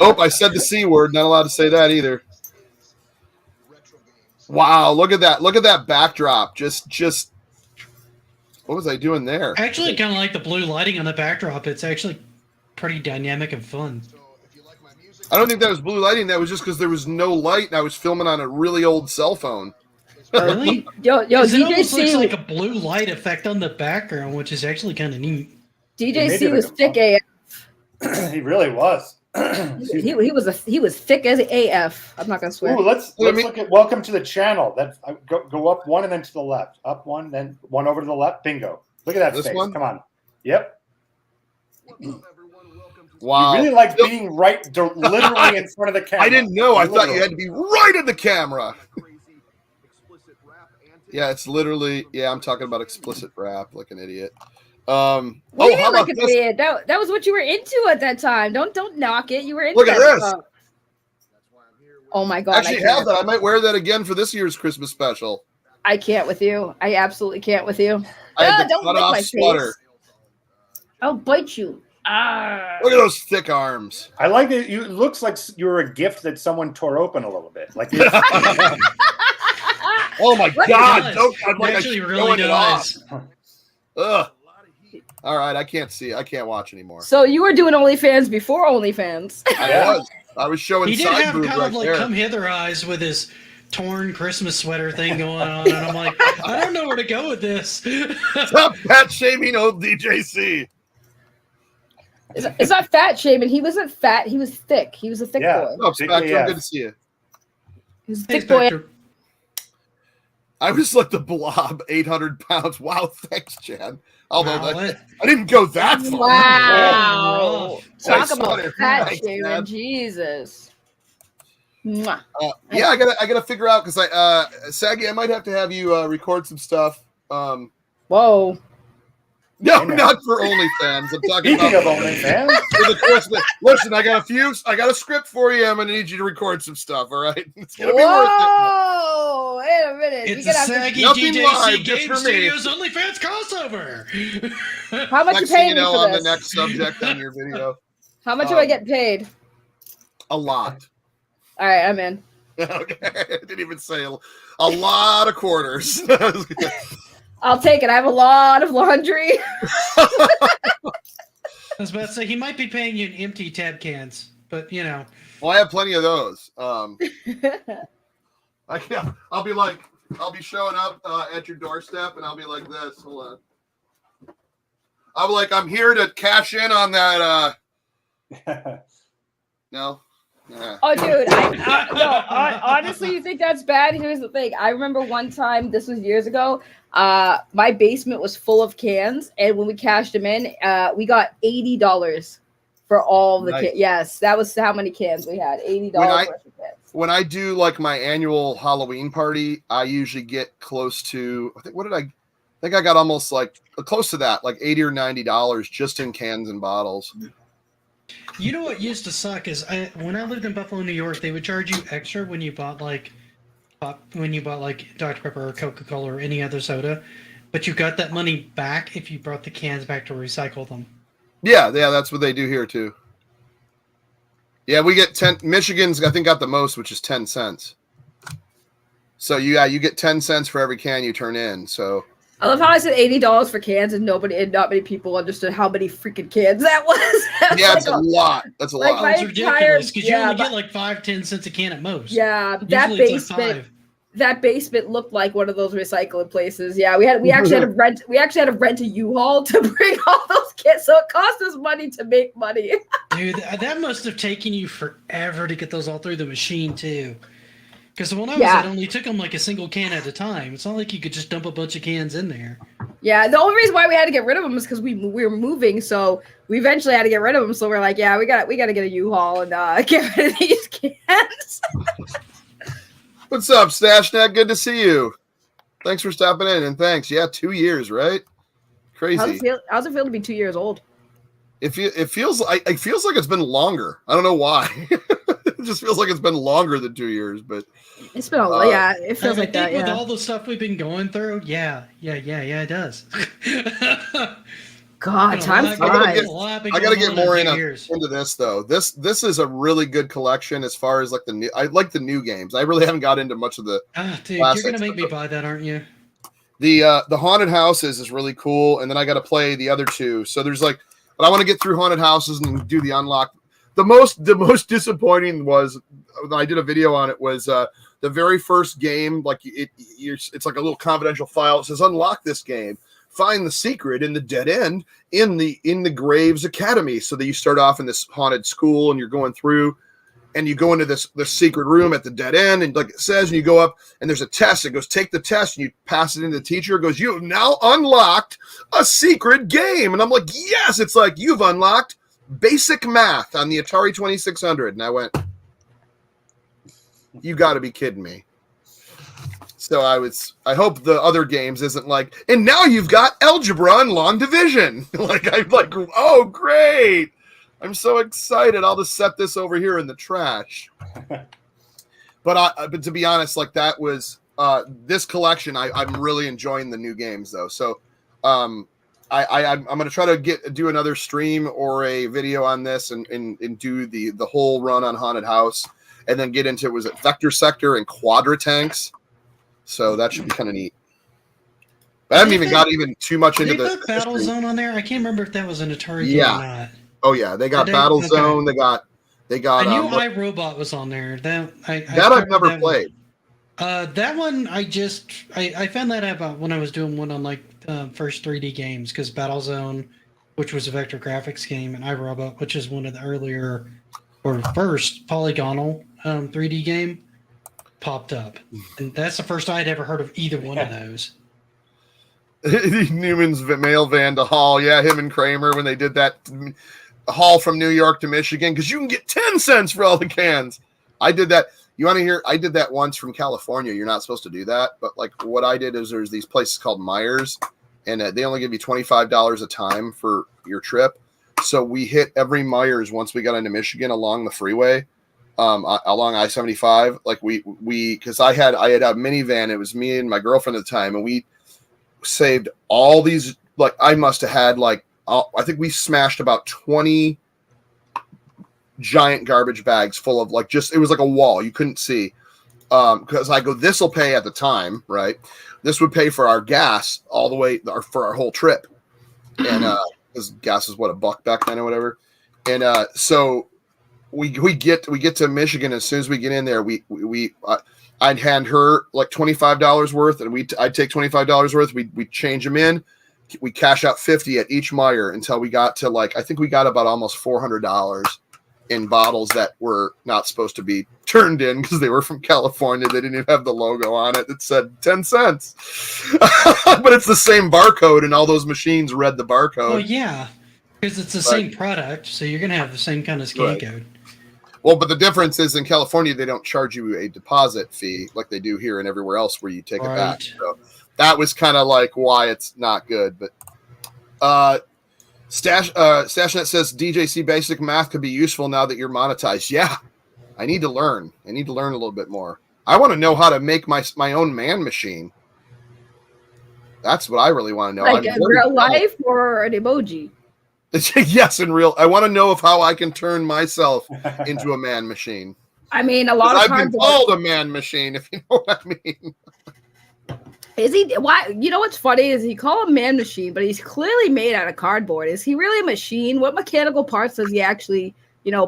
S1: Oh, I said the C word. Not allowed to say that either. Wow, look at that. Look at that backdrop. Just what was I doing there?
S3: I actually kind of like the blue lighting on the backdrop. It's actually pretty dynamic and fun.
S1: I don't think that was blue lighting. That was just because there was no light and I was filming on a really old cell phone.
S3: Really?
S5: Yo,
S3: it almost
S5: DJC
S3: looks like a blue light effect on the background, which is actually kind of neat.
S5: DJC was thick AF.
S2: He really was.
S5: he was thick as AF. I'm not gonna swear.
S2: Ooh, let's look at welcome to the channel. That go up one and then to the left. Up one, then one over to the left. Bingo. Look at that
S1: this
S2: face.
S1: One?
S2: Come on. Yep.
S1: Wow.
S2: You really like being literally in front of the camera.
S1: I didn't know. I thought you had to be right in the camera. Yeah, it's literally. Yeah, I'm talking about explicit rap like an idiot.
S5: What do you mean like an idiot? That was what you were into at that time. Don't knock it. You were into.
S1: Look at this.
S5: Stuff. Oh my god!
S1: Actually, have that. I might wear that again for this year's Christmas special.
S5: I can't with you. I absolutely can't with you.
S1: Don't lick my sweater.
S5: Face. I'll bite you. Ah.
S1: Look at those thick arms.
S2: I like it. It looks like you're a gift that someone tore open a little bit. Like.
S1: Oh my god!
S3: I'm like actually really nice.
S1: Ugh. All right, I can't see. I can't watch anymore.
S5: So you were doing OnlyFans before OnlyFans.
S1: I was showing.
S3: He did have kind of like
S1: there.
S3: come hither eyes with his torn Christmas sweater thing going on, and I'm like, I don't know where to go with this.
S1: Stop fat shaming old DJC.
S5: It's not fat shaming. He wasn't fat. He was thick. He was a thick boy.
S1: No, Spectrum, good to see you.
S5: He was a thick boy.
S1: I was like the blob, 800 pounds. Wow, thanks, Chad. Although
S3: wow,
S1: I didn't go that far.
S5: Wow. Talk about fat shaming. Jesus.
S1: Yeah, I gotta figure out, because Saggy, I might have to have you record some stuff.
S5: Whoa.
S1: No, not for OnlyFans. I'm talking
S2: Speaking
S1: about
S2: of OnlyFans.
S1: For the Christmas. Listen, I got a script for you. I'm gonna need you to record some stuff. All right, it's gonna be worth it.
S5: Whoa! Wait a minute.
S3: It's a Saggy DJC Game Studios OnlyFans crossover.
S5: How much you paying me for
S1: on
S5: this?
S1: the next subject on your video.
S5: How much do I get paid?
S1: A lot.
S5: All right, I'm in.
S1: Okay, I didn't even say a lot of quarters.
S5: I'll take it. I have a lot of laundry.
S3: I was about to say, he might be paying you in empty tab cans, but you know.
S1: Well, I have plenty of those. I'll be showing up at your doorstep, and I'll be like this. Hold on. I'm like, I'm here to cash in on that. No. Nah.
S5: Oh, dude, no, honestly, you think that's bad? Here's the thing. I remember one time, this was years ago, my basement was full of cans, and when we cashed them in, we got $80 for all the cans. Yes, that was how many cans we had. $80 worth of cans. When
S1: I do like my annual Halloween party, I usually get close to, I think I got almost like close to that, like $80 or $90 just in cans and bottles.
S3: You know what used to suck is when I lived in Buffalo, New York, they would charge you extra when you bought like Dr. Pepper or Coca-Cola or any other soda, but you got that money back if you brought the cans back to recycle them.
S1: Yeah, that's what they do here too. Yeah, we get 10. Michigan's I think got the most, which is 10 cents. So you get 10 cents for every can you turn in. So
S5: I love how I said $80 for cans, and not many people understood how many freaking cans that was.
S1: Yeah, it's a lot. That's a lot.
S3: It's ridiculous because you only get like 5-10 cents a can at most.
S5: Yeah,
S3: Usually
S5: that basement looked like one of those recycling places. Yeah, we actually had to rent a U-Haul to bring all those cans, so it cost us money to make money.
S3: Dude, that must have taken you forever to get those all through the machine too. Because when I was it only took them like a single can at a time. It's not like you could just dump a bunch of cans in there.
S5: Yeah, the only reason why we had to get rid of them is because we were moving, so we eventually had to get rid of them. So we're like, yeah, we got to get a U-Haul and get rid of these cans.
S1: What's up, Stashnet? Good to see you. Thanks for stopping in, and thanks. Yeah, 2 years, right? Crazy.
S5: How's it feel to be 2 years old?
S1: It feels like it's been longer. I don't know why. It just feels like it's been longer than 2 years, but
S5: it's been it feels like that.
S3: With all the stuff we've been going through, it does.
S5: God, time flies.
S1: I gotta get more into this though. This is a really good collection as far as like I like the new games. I really haven't got into much of the.
S3: Dude, you're gonna make me buy that, aren't you?
S1: The haunted houses is really cool, and then I got to play the other two. So there's like, but I want to get through haunted houses and do the unlock. The most disappointing was I did a video on it was the very first game. Like it's like a little confidential file. It says unlock this game. Find the secret in the dead end in the Graves Academy. So that you start off in this haunted school and you're going through and you go into this secret room at the dead end. And like it says, and you go up and there's a test. It goes, take the test and you pass it into the teacher. It goes, you have now unlocked a secret game. And I'm like, yes, it's like you've unlocked basic math on the Atari 2600. And I went, you got to be kidding me. So I hope the other games isn't like, and now you've got algebra and long division. I'm like, oh, great. I'm so excited. I'll just set this over here in the trash. But to be honest, like that was this collection. I'm really enjoying the new games though. So I'm going to try to do another stream or a video on this and do the whole run on Haunted House and then get into, was it Vector Sector and Quadra Tanks? So that should be kind of neat. But I haven't even got too much into the
S3: Battle Zone on there. I can't remember if that was an Atari game or not.
S1: Oh yeah, they got Battle Zone. They got. I
S3: knew iRobot was on there.
S1: I've never played.
S3: That one I found that out when I was doing one on like first 3D games because Battle Zone, which was a vector graphics game, and iRobot, which is one of the earlier or first polygonal 3D game, popped up, and that's the first I'd ever heard of either one of those.
S1: Newman's mail van to Hall, yeah, him and Kramer when they did that haul from New York to Michigan because you can get 10 cents for all the cans. I did that. You want to hear? I did that once from California. You're not supposed to do that, but like what I did is there's these places called Myers, and they only give you $25 a time for your trip. So we hit every Myers once we got into Michigan along the freeway. Along I-75, like we because I had a minivan. It was me and my girlfriend at the time, and we saved all these. Like I must have had I think we smashed about 20 giant garbage bags full of it was like a wall you couldn't see. Because I go, this will pay at the time, right? This would pay for our gas all the way for our whole trip, and because gas is what, $1 back then or whatever, and so. We get to Michigan as soon as we get in there. I'd hand her like $25 worth, and I'd take $25 worth. We change them in, we cash out 50 at each Meijer until we got to I think we got about almost $400 in bottles that were not supposed to be turned in because they were from California. They didn't even have the logo on it. It said 10 cents, but it's the same barcode, and all those machines read the barcode.
S3: Oh yeah, because it's the same product, so you're gonna have the same kind of scan code.
S1: Well, but the difference is in California, they don't charge you a deposit fee like they do here and everywhere else where you take it back. So that was kind of why it's not good. But Stashnet says DJC basic math could be useful now that you're monetized. Yeah, I need to learn. I need to learn a little bit more. I want to know how to make my own man machine. That's what I really want to know.
S5: Like in real life or an emoji?
S1: Yes, in real. I want to know how I can turn myself into a man machine.
S5: I mean, a lot of
S1: I've been called a man machine, if you know what I mean.
S5: Is he? Why? You know what's funny is he called a man machine, but he's clearly made out of cardboard. Is he really a machine? What mechanical parts does he actually,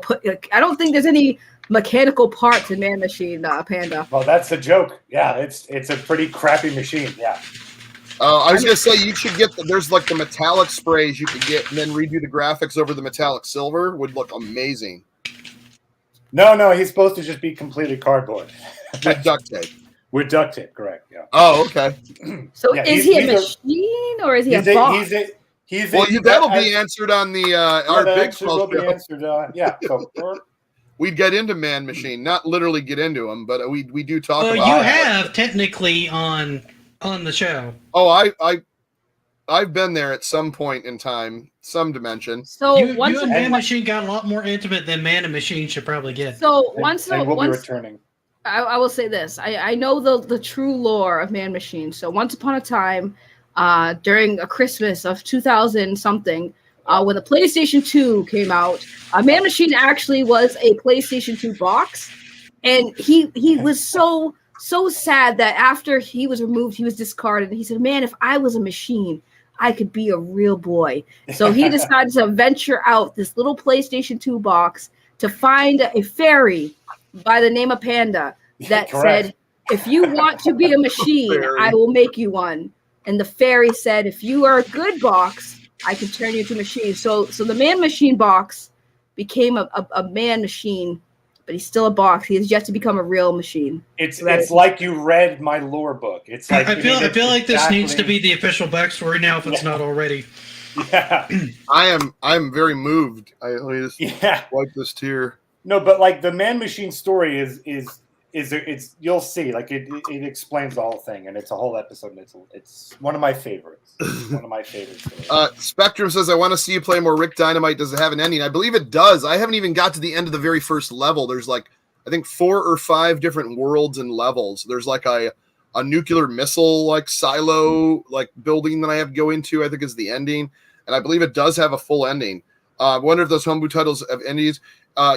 S5: put? I don't think there's any mechanical parts in Man Machine, Panda.
S2: Well, that's the joke. Yeah, it's a pretty crappy machine. Yeah.
S1: I was gonna say you should get there's the metallic sprays you could get, and then redo the graphics over the metallic silver would look amazing.
S2: No, he's supposed to just be completely cardboard.
S1: With duct tape.
S2: With duct tape, correct? Yeah.
S1: Oh, okay.
S5: So is he a machine or is he a box?
S1: That'll be answered on the our big
S2: will be answered. Yeah. So,
S1: we'd get into Man Machine, not literally get into them, but we do talk about.
S3: Well, you have technically on the show.
S1: Oh, I've been there at some point in time, some dimension.
S5: So
S3: you and Man Machine got a lot more intimate than Man and Machine should probably get.
S5: So
S2: we'll be returning.
S5: I will say this. I know the true lore of Man Machine. So once upon a time, during a Christmas of 2000 something, when the PlayStation 2 came out, Man Machine actually was a PlayStation 2 box, and he was so sad that after he was removed, he was discarded. He said, "Man, if I was a machine, I could be a real boy." So he decided to venture out this little PlayStation 2 box to find a fairy by the name of Panda that said, "If you want to be a machine, I will make you one." And the fairy said, "If you are a good box, I can turn you into a machine." So the Man Machine box became a man machine, but he's still a box. He has yet to become a real machine. It's
S2: like you read my lore book. It's like
S3: I feel like this needs to be the official backstory now if it's not already.
S2: Yeah,
S1: I'm very moved. Let me just wipe this tear.
S2: No, but the Man Machine story is you'll see it explains the whole thing, and it's a whole episode. And it's one of my favorites. One of my favorites.
S1: Spectrum says, "I want to see you play more Rick Dynamite. Does it have an ending?" I believe it does. I haven't even got to the end of the very first level. There's I think 4 or 5 different worlds and levels. There's a nuclear missile silo building that I have to go into. I think is the ending, and I believe it does have a full ending. I wonder if those homebrew titles have endings.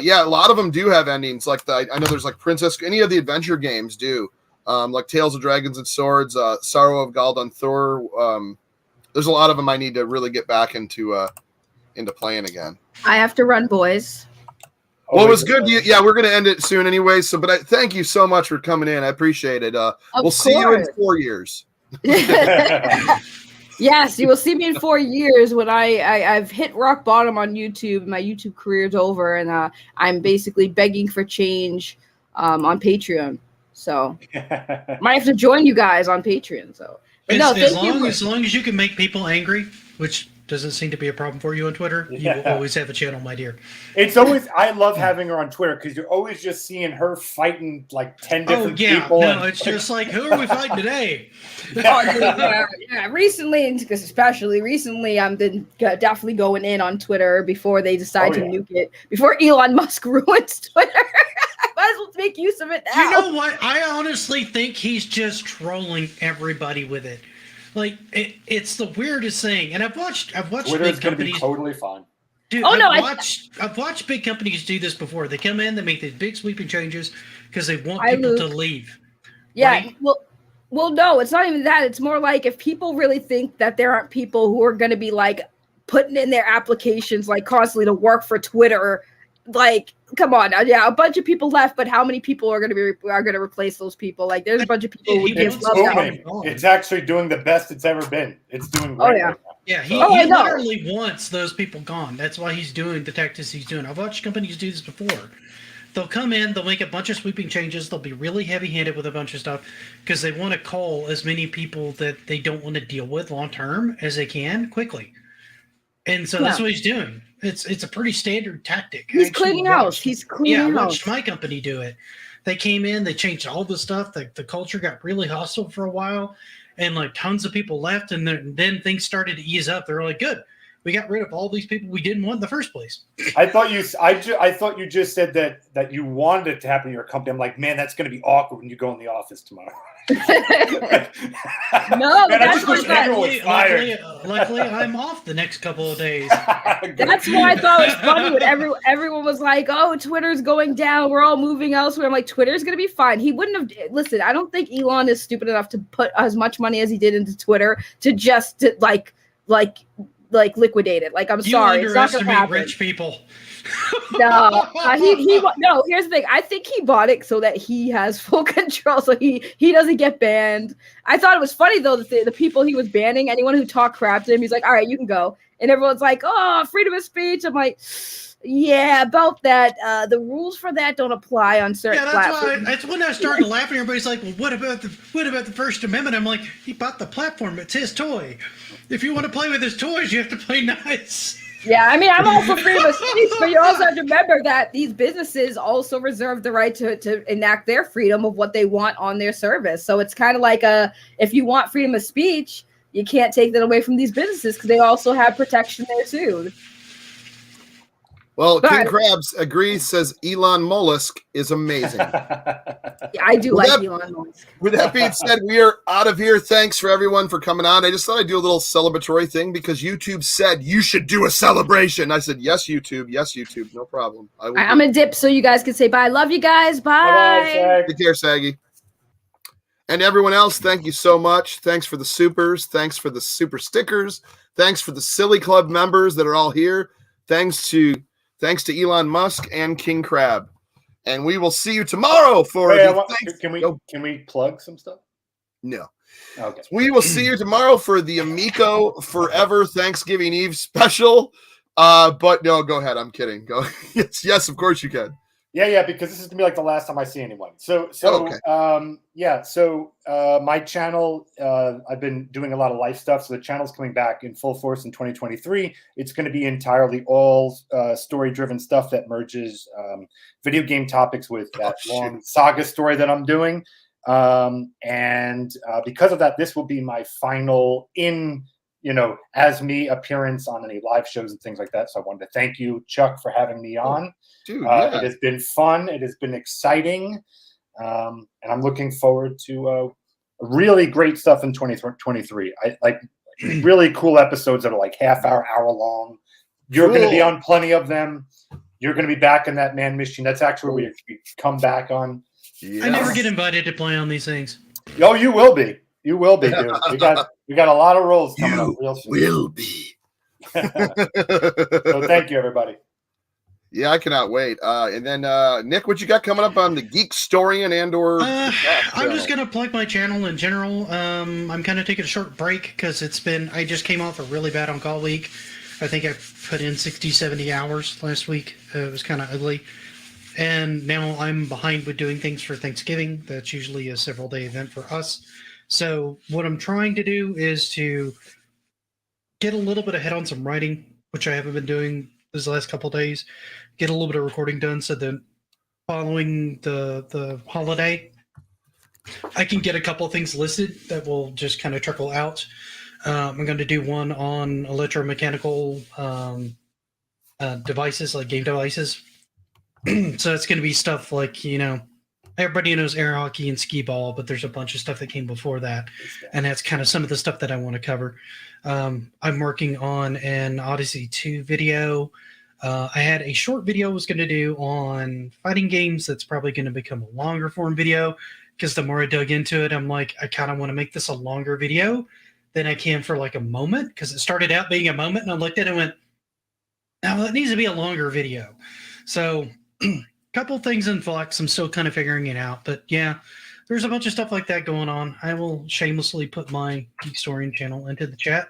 S1: Yeah, a lot of them do have endings. I know there's Princess. Any of the adventure games do. Tales of Dragons and Swords, Sorrow of Galdon Thor. There's a lot of them I need to really get back into playing again.
S5: I have to run, boys.
S1: Well, it was good. We're going to end it soon anyway. So, but thank you so much for coming in. I appreciate it. We'll see you in 4 years.
S5: Yes, you will see me in 4 years when I've hit rock bottom on YouTube. My YouTube career's over, and I'm basically begging for change on Patreon. So might have to join you guys on Patreon. So
S3: as long as you can make people angry, which doesn't seem to be a problem for you on Twitter, you will always have a channel, my dear.
S2: I love having her on Twitter because you're always just seeing her fighting 10 different people.
S3: No, it's just who are we fighting today?
S5: Recently, especially recently, I've been definitely going in on Twitter before they decide to nuke it, before Elon Musk ruins Twitter. I might as well make use of it now.
S3: You know what? I honestly think he's just trolling everybody with it. It's the weirdest thing, and I've watched
S2: Twitter's big companies. Be totally fine.
S3: Dude, I've watched big companies do this before. They come in, they make these big sweeping changes because they want people to leave.
S5: Yeah,
S3: right?
S5: well, no, it's not even that. It's more if people really think that there aren't people who are going to be putting in their applications constantly to work for Twitter. Come on now. Yeah, a bunch of people left, but how many people are going to replace those people? There's a bunch of people who give love.
S2: It's actually doing the best it's ever been. It's doing great.
S5: Oh yeah.
S2: Right now.
S3: Yeah,
S2: So-
S5: Oh, I
S3: he
S5: know.
S3: literally wants those people gone. That's why he's doing the tactics he's doing. I've watched companies do this before. They'll come in, they'll make a bunch of sweeping changes, they'll be really heavy-handed with a bunch of stuff because they want to cull as many people that they don't want to deal with long-term as they can quickly. And so that's
S5: Yeah.
S3: what he's doing. It's a pretty standard tactic. I
S5: He's
S3: actually
S5: cleaning house.
S3: watched-
S5: He's
S3: I
S5: cleaning
S3: watched
S5: house.
S3: my company do it. They came in, they changed all the stuff. The culture got really hostile for a while, and like tons of people left. And then things started to ease up. They're like, "Good, we got rid of all these people we didn't want in the first place."
S2: I thought you just said that you wanted it to happen in your company. I'm like, man, that's going to be awkward when you go in the office tomorrow.
S5: No,
S2: Man, I
S5: that's
S2: just wish
S5: why
S2: everyone was fired.
S3: Luckily, I'm off the next couple of days.
S5: that's why I thought it was funny when everyone was like, "Oh, Twitter's going down. We're all moving elsewhere." I'm like, Twitter's gonna be fine. He wouldn't have. Listen, I don't think Elon is stupid enough to put as much money as he did into Twitter to just like liquidate it. Like, I'm
S3: You
S5: sorry, it's not gonna
S3: underestimate
S5: happen.
S3: rich people.
S5: No, no. Here's the thing. I think he bought it so that he has full control, so he doesn't get banned. I thought it was funny though that the people he was banning, anyone who talked crap to him, he's like, "All right, you can go," and everyone's like, "Oh, freedom of speech." I'm like, "Yeah, about that. The rules for that don't apply on certain
S3: Yeah,
S5: platforms."
S3: that's when I started laughing. Everybody's like, "Well, what about the First Amendment?" I'm like, "He bought the platform. It's his toy. If you want to play with his toys, you have to play nice."
S5: Yeah, I mean, I'm all for freedom of speech, but you also have to remember that these businesses also reserve the right to enact their freedom of what they want on their service. So it's kind of like if you want freedom of speech, you can't take that away from these businesses because they also have protection there too.
S1: Well,
S5: But-
S1: King Krabs agrees, says Elon Mollusk is amazing.
S5: Yeah, I do
S1: Well,
S5: like
S1: that-
S5: Elon Musk.
S1: With that being said, we are out of here. Thanks for everyone for coming on. I just thought I'd do a little celebratory thing because YouTube said you should do a celebration. I said, yes, YouTube, no problem. I will.
S5: I'm gonna dip so you guys can say bye. Love you guys.
S2: Bye-bye,
S5: Bye.
S2: Zach.
S1: Take care, Saggy. And everyone else, thank you so much. Thanks for the supers. Thanks for the super stickers. Thanks for the Silly Club members that are all here. Thanks to Elon Musk and King Crab. And we will see you tomorrow for
S2: Wait,
S1: the
S2: can we plug some stuff?
S1: No.
S2: Okay.
S1: We will see you tomorrow for the Amico Forever Thanksgiving Eve special. But no, go ahead. I'm kidding. Go. Yes, of course you can.
S2: Yeah, because this is gonna be like the last time I see anyone. So
S1: Okay.
S2: My channel, I've been doing a lot of life stuff. So the channel's coming back in full force in 2023. It's going to be entirely all story-driven stuff that merges video game topics with that long saga story that I'm doing. And because of that, this will be my final as me appearance on any live shows and things like that. So I wanted to thank you, Chuck, for having me on.
S1: Dude,
S2: It has been fun. It has been exciting. And I'm looking forward to really great stuff in 2023. I like really cool episodes that are like half-hour, hour-long. You're going to be on plenty of them. You're going to be back in that man machine. That's actually where we come back on.
S1: Yeah.
S3: I never get invited to play on these things.
S2: Oh, you will be. You will be, dude. We got a lot of roles coming up real soon.
S1: Will be.
S2: So thank you, everybody.
S1: Yeah, I cannot wait. And then Nick, what you got coming up on the Geek Storian and/or?
S3: I'm just gonna plug my channel in general. I'm kind of taking a short break because I just came off a really bad on-call week. I think I put in 60, 70 hours last week. It was kind of ugly. And now I'm behind with doing things for Thanksgiving. That's usually a several-day event for us. So what I'm trying to do is to get a little bit ahead on some writing, which I haven't been doing this last couple of days. Get a little bit of recording done so that following the holiday, I can get a couple of things listed that will just kind of trickle out. I'm going to do one on electromechanical devices, like game devices. So it's going to be stuff like, everybody knows air hockey and skee ball, but there's a bunch of stuff that came before that. And that's kind of some of the stuff that I want to cover. I'm working on an Odyssey 2 video. I had a short video I was going to do on fighting games. That's probably going to become a longer form video because the more I dug into it, I'm like, I kind of want to make this a longer video than I can for like a moment, because it started out being a moment and I looked at it and went, now it needs to be a longer video. So couple things in flux. I'm still kind of figuring it out, but yeah, there's a bunch of stuff like that going on. I will shamelessly put my Geek Historian channel into the chat.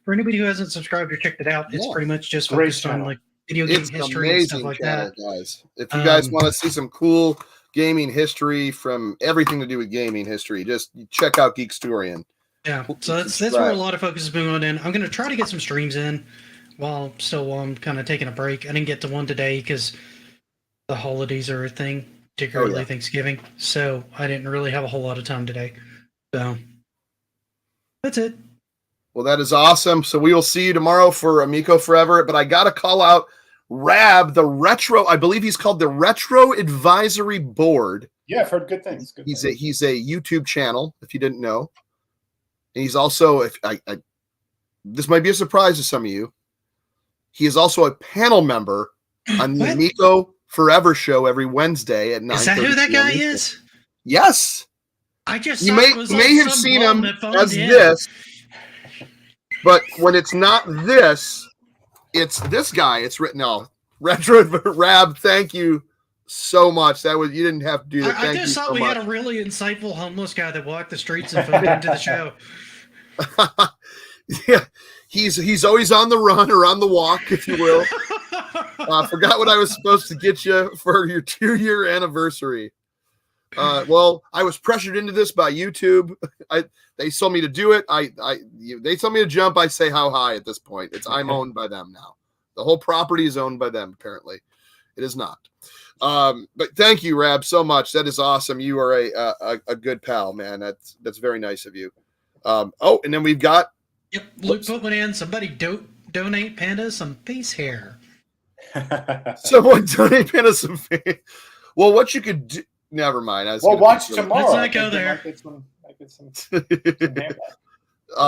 S3: For anybody who hasn't subscribed or checked it out, it's pretty much just
S2: Great
S3: focused on
S2: channel.
S3: like video game
S1: It's an
S3: history and stuff
S1: amazing
S3: like
S1: channel,
S3: that.
S1: guys. If you guys want to see some cool gaming history from everything to do with gaming history, just check out Geekstorian.
S3: Yeah, so that's where a lot of focus has been going in. I'm going to try to get some streams in while I'm kind of taking a break. I didn't get to one today because the holidays are a thing, particularly Thanksgiving. So I didn't really have a whole lot of time today. So that's it.
S1: Well, that is awesome. So we will see you tomorrow for Amico Forever. But I got to call out Rab, the retro. I believe he's called the Retro Advisory Board.
S2: Yeah, I've heard good things.
S1: He's a YouTube channel, if you didn't know. And he's also, this might be a surprise to some of you, he is also a panel member on the Amico Forever show every Wednesday at 9:30.
S3: Is that who that guy is?
S1: Yes.
S3: I just
S1: You may have seen him as this, but when it's not this, it's this guy. It's written out. Retro Rab, thank you so much. You didn't have to do that.
S3: I just thought we had a really insightful homeless guy that walked the streets and phoned into the show.
S1: Yeah, he's always on the run or on the walk, if you will. Forgot what I was supposed to get you for your 2-year anniversary. Well, I was pressured into this by YouTube. They told me to do it. They told me to jump. I say how high at this point. I'm owned by them now. The whole property is owned by them. Apparently, it is not. But thank you, Rab, so much. That is awesome. You are a good pal, man. That's very nice of you. And then we've got.
S3: Yep, Luke put one in. Somebody donate Panda some face hair.
S1: Someone donate Panda some face. Well, what you could do. Never mind.
S2: Watch tomorrow.
S3: Let's not go there.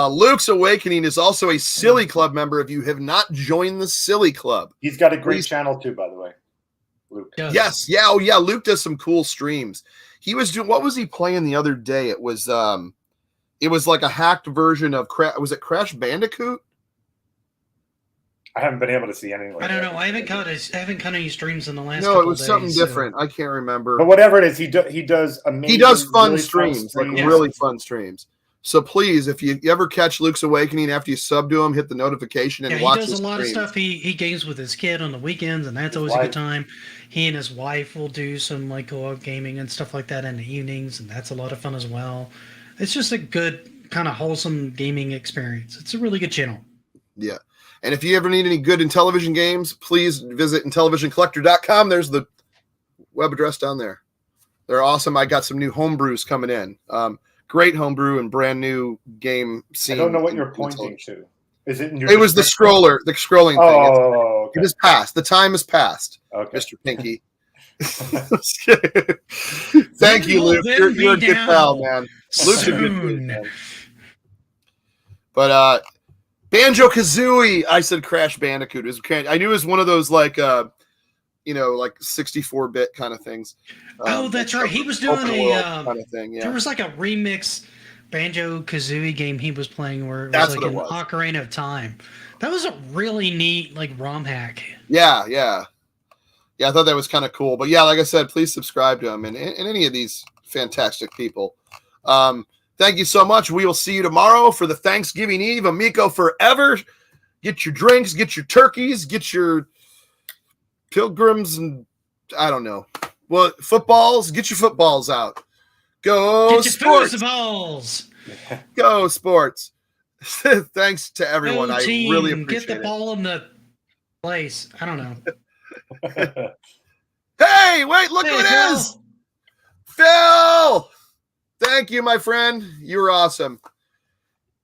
S1: Luke's Awakening is also a Silly Club member. If you have not joined the Silly Club,
S2: he's got a great channel too, by the way. Luke.
S1: Yes. Yeah. Oh, yeah. Luke does some cool streams. He was doing. What was he playing the other day? It was like a hacked version of Was it Crash Bandicoot?
S2: I haven't been able to see any.
S3: I don't know. I haven't caught any streams in the last.
S1: No, it was something different. I can't remember.
S2: But whatever it is, he does amazing.
S1: He does fun
S2: really
S1: streams, really fun streams. So please, if you ever catch Luke's Awakening after you sub to him, hit the notification and watch.
S3: He does a lot of stuff. He games with his kid on the weekends, and that's always a good time. He and his wife will do some like co-op gaming and stuff like that in the evenings, and that's a lot of fun as well. It's just a good kind of wholesome gaming experience. It's a really good channel.
S1: Yeah. And if you ever need any good Intellivision games, please visit IntellivisionCollector.com. There's the web address down there. They're awesome. I got some new homebrews coming in. Great homebrew and brand new game scene.
S2: I don't know what you're pointing to. Is it?
S1: It was the scrolling thing.
S2: Oh, okay.
S1: It is past. The time is past.
S2: Okay.
S1: Mr. Pinky. Thank you, Luke. You're a good pal, man. Luke's a good dude, man. But Banjo Kazooie, I said Crash Bandicoot. I knew it was one of those like 64-bit kind of things.
S3: That's right. He was doing a
S1: kind of thing. Yeah.
S3: There was like a remix Banjo Kazooie game he was playing where it was like an Ocarina of Time. That was a really neat like ROM hack.
S1: Yeah. I thought that was kind of cool. But yeah, like I said, please subscribe to him and any of these fantastic people. Thank you so much. We will see you tomorrow for the Thanksgiving Eve Amico Forever. Get your drinks, get your turkeys, get your pilgrims, and I don't know. Well, footballs, get your footballs out. Go
S3: get your
S1: sports.
S3: Balls.
S1: Go sports. Thanks to everyone.
S3: Go team.
S1: I really appreciate it.
S3: Get the ball in the place. I don't know.
S1: Hey, wait, look who it is. Phil. Thank you, my friend. You were awesome.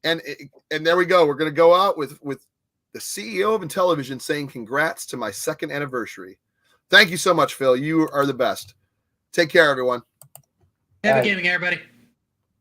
S1: And there we go. We're going to go out with the CEO of Intellivision saying congrats to my 2nd anniversary. Thank you so much, Phil. You are the best. Take care, everyone.
S3: Happy gaming, everybody.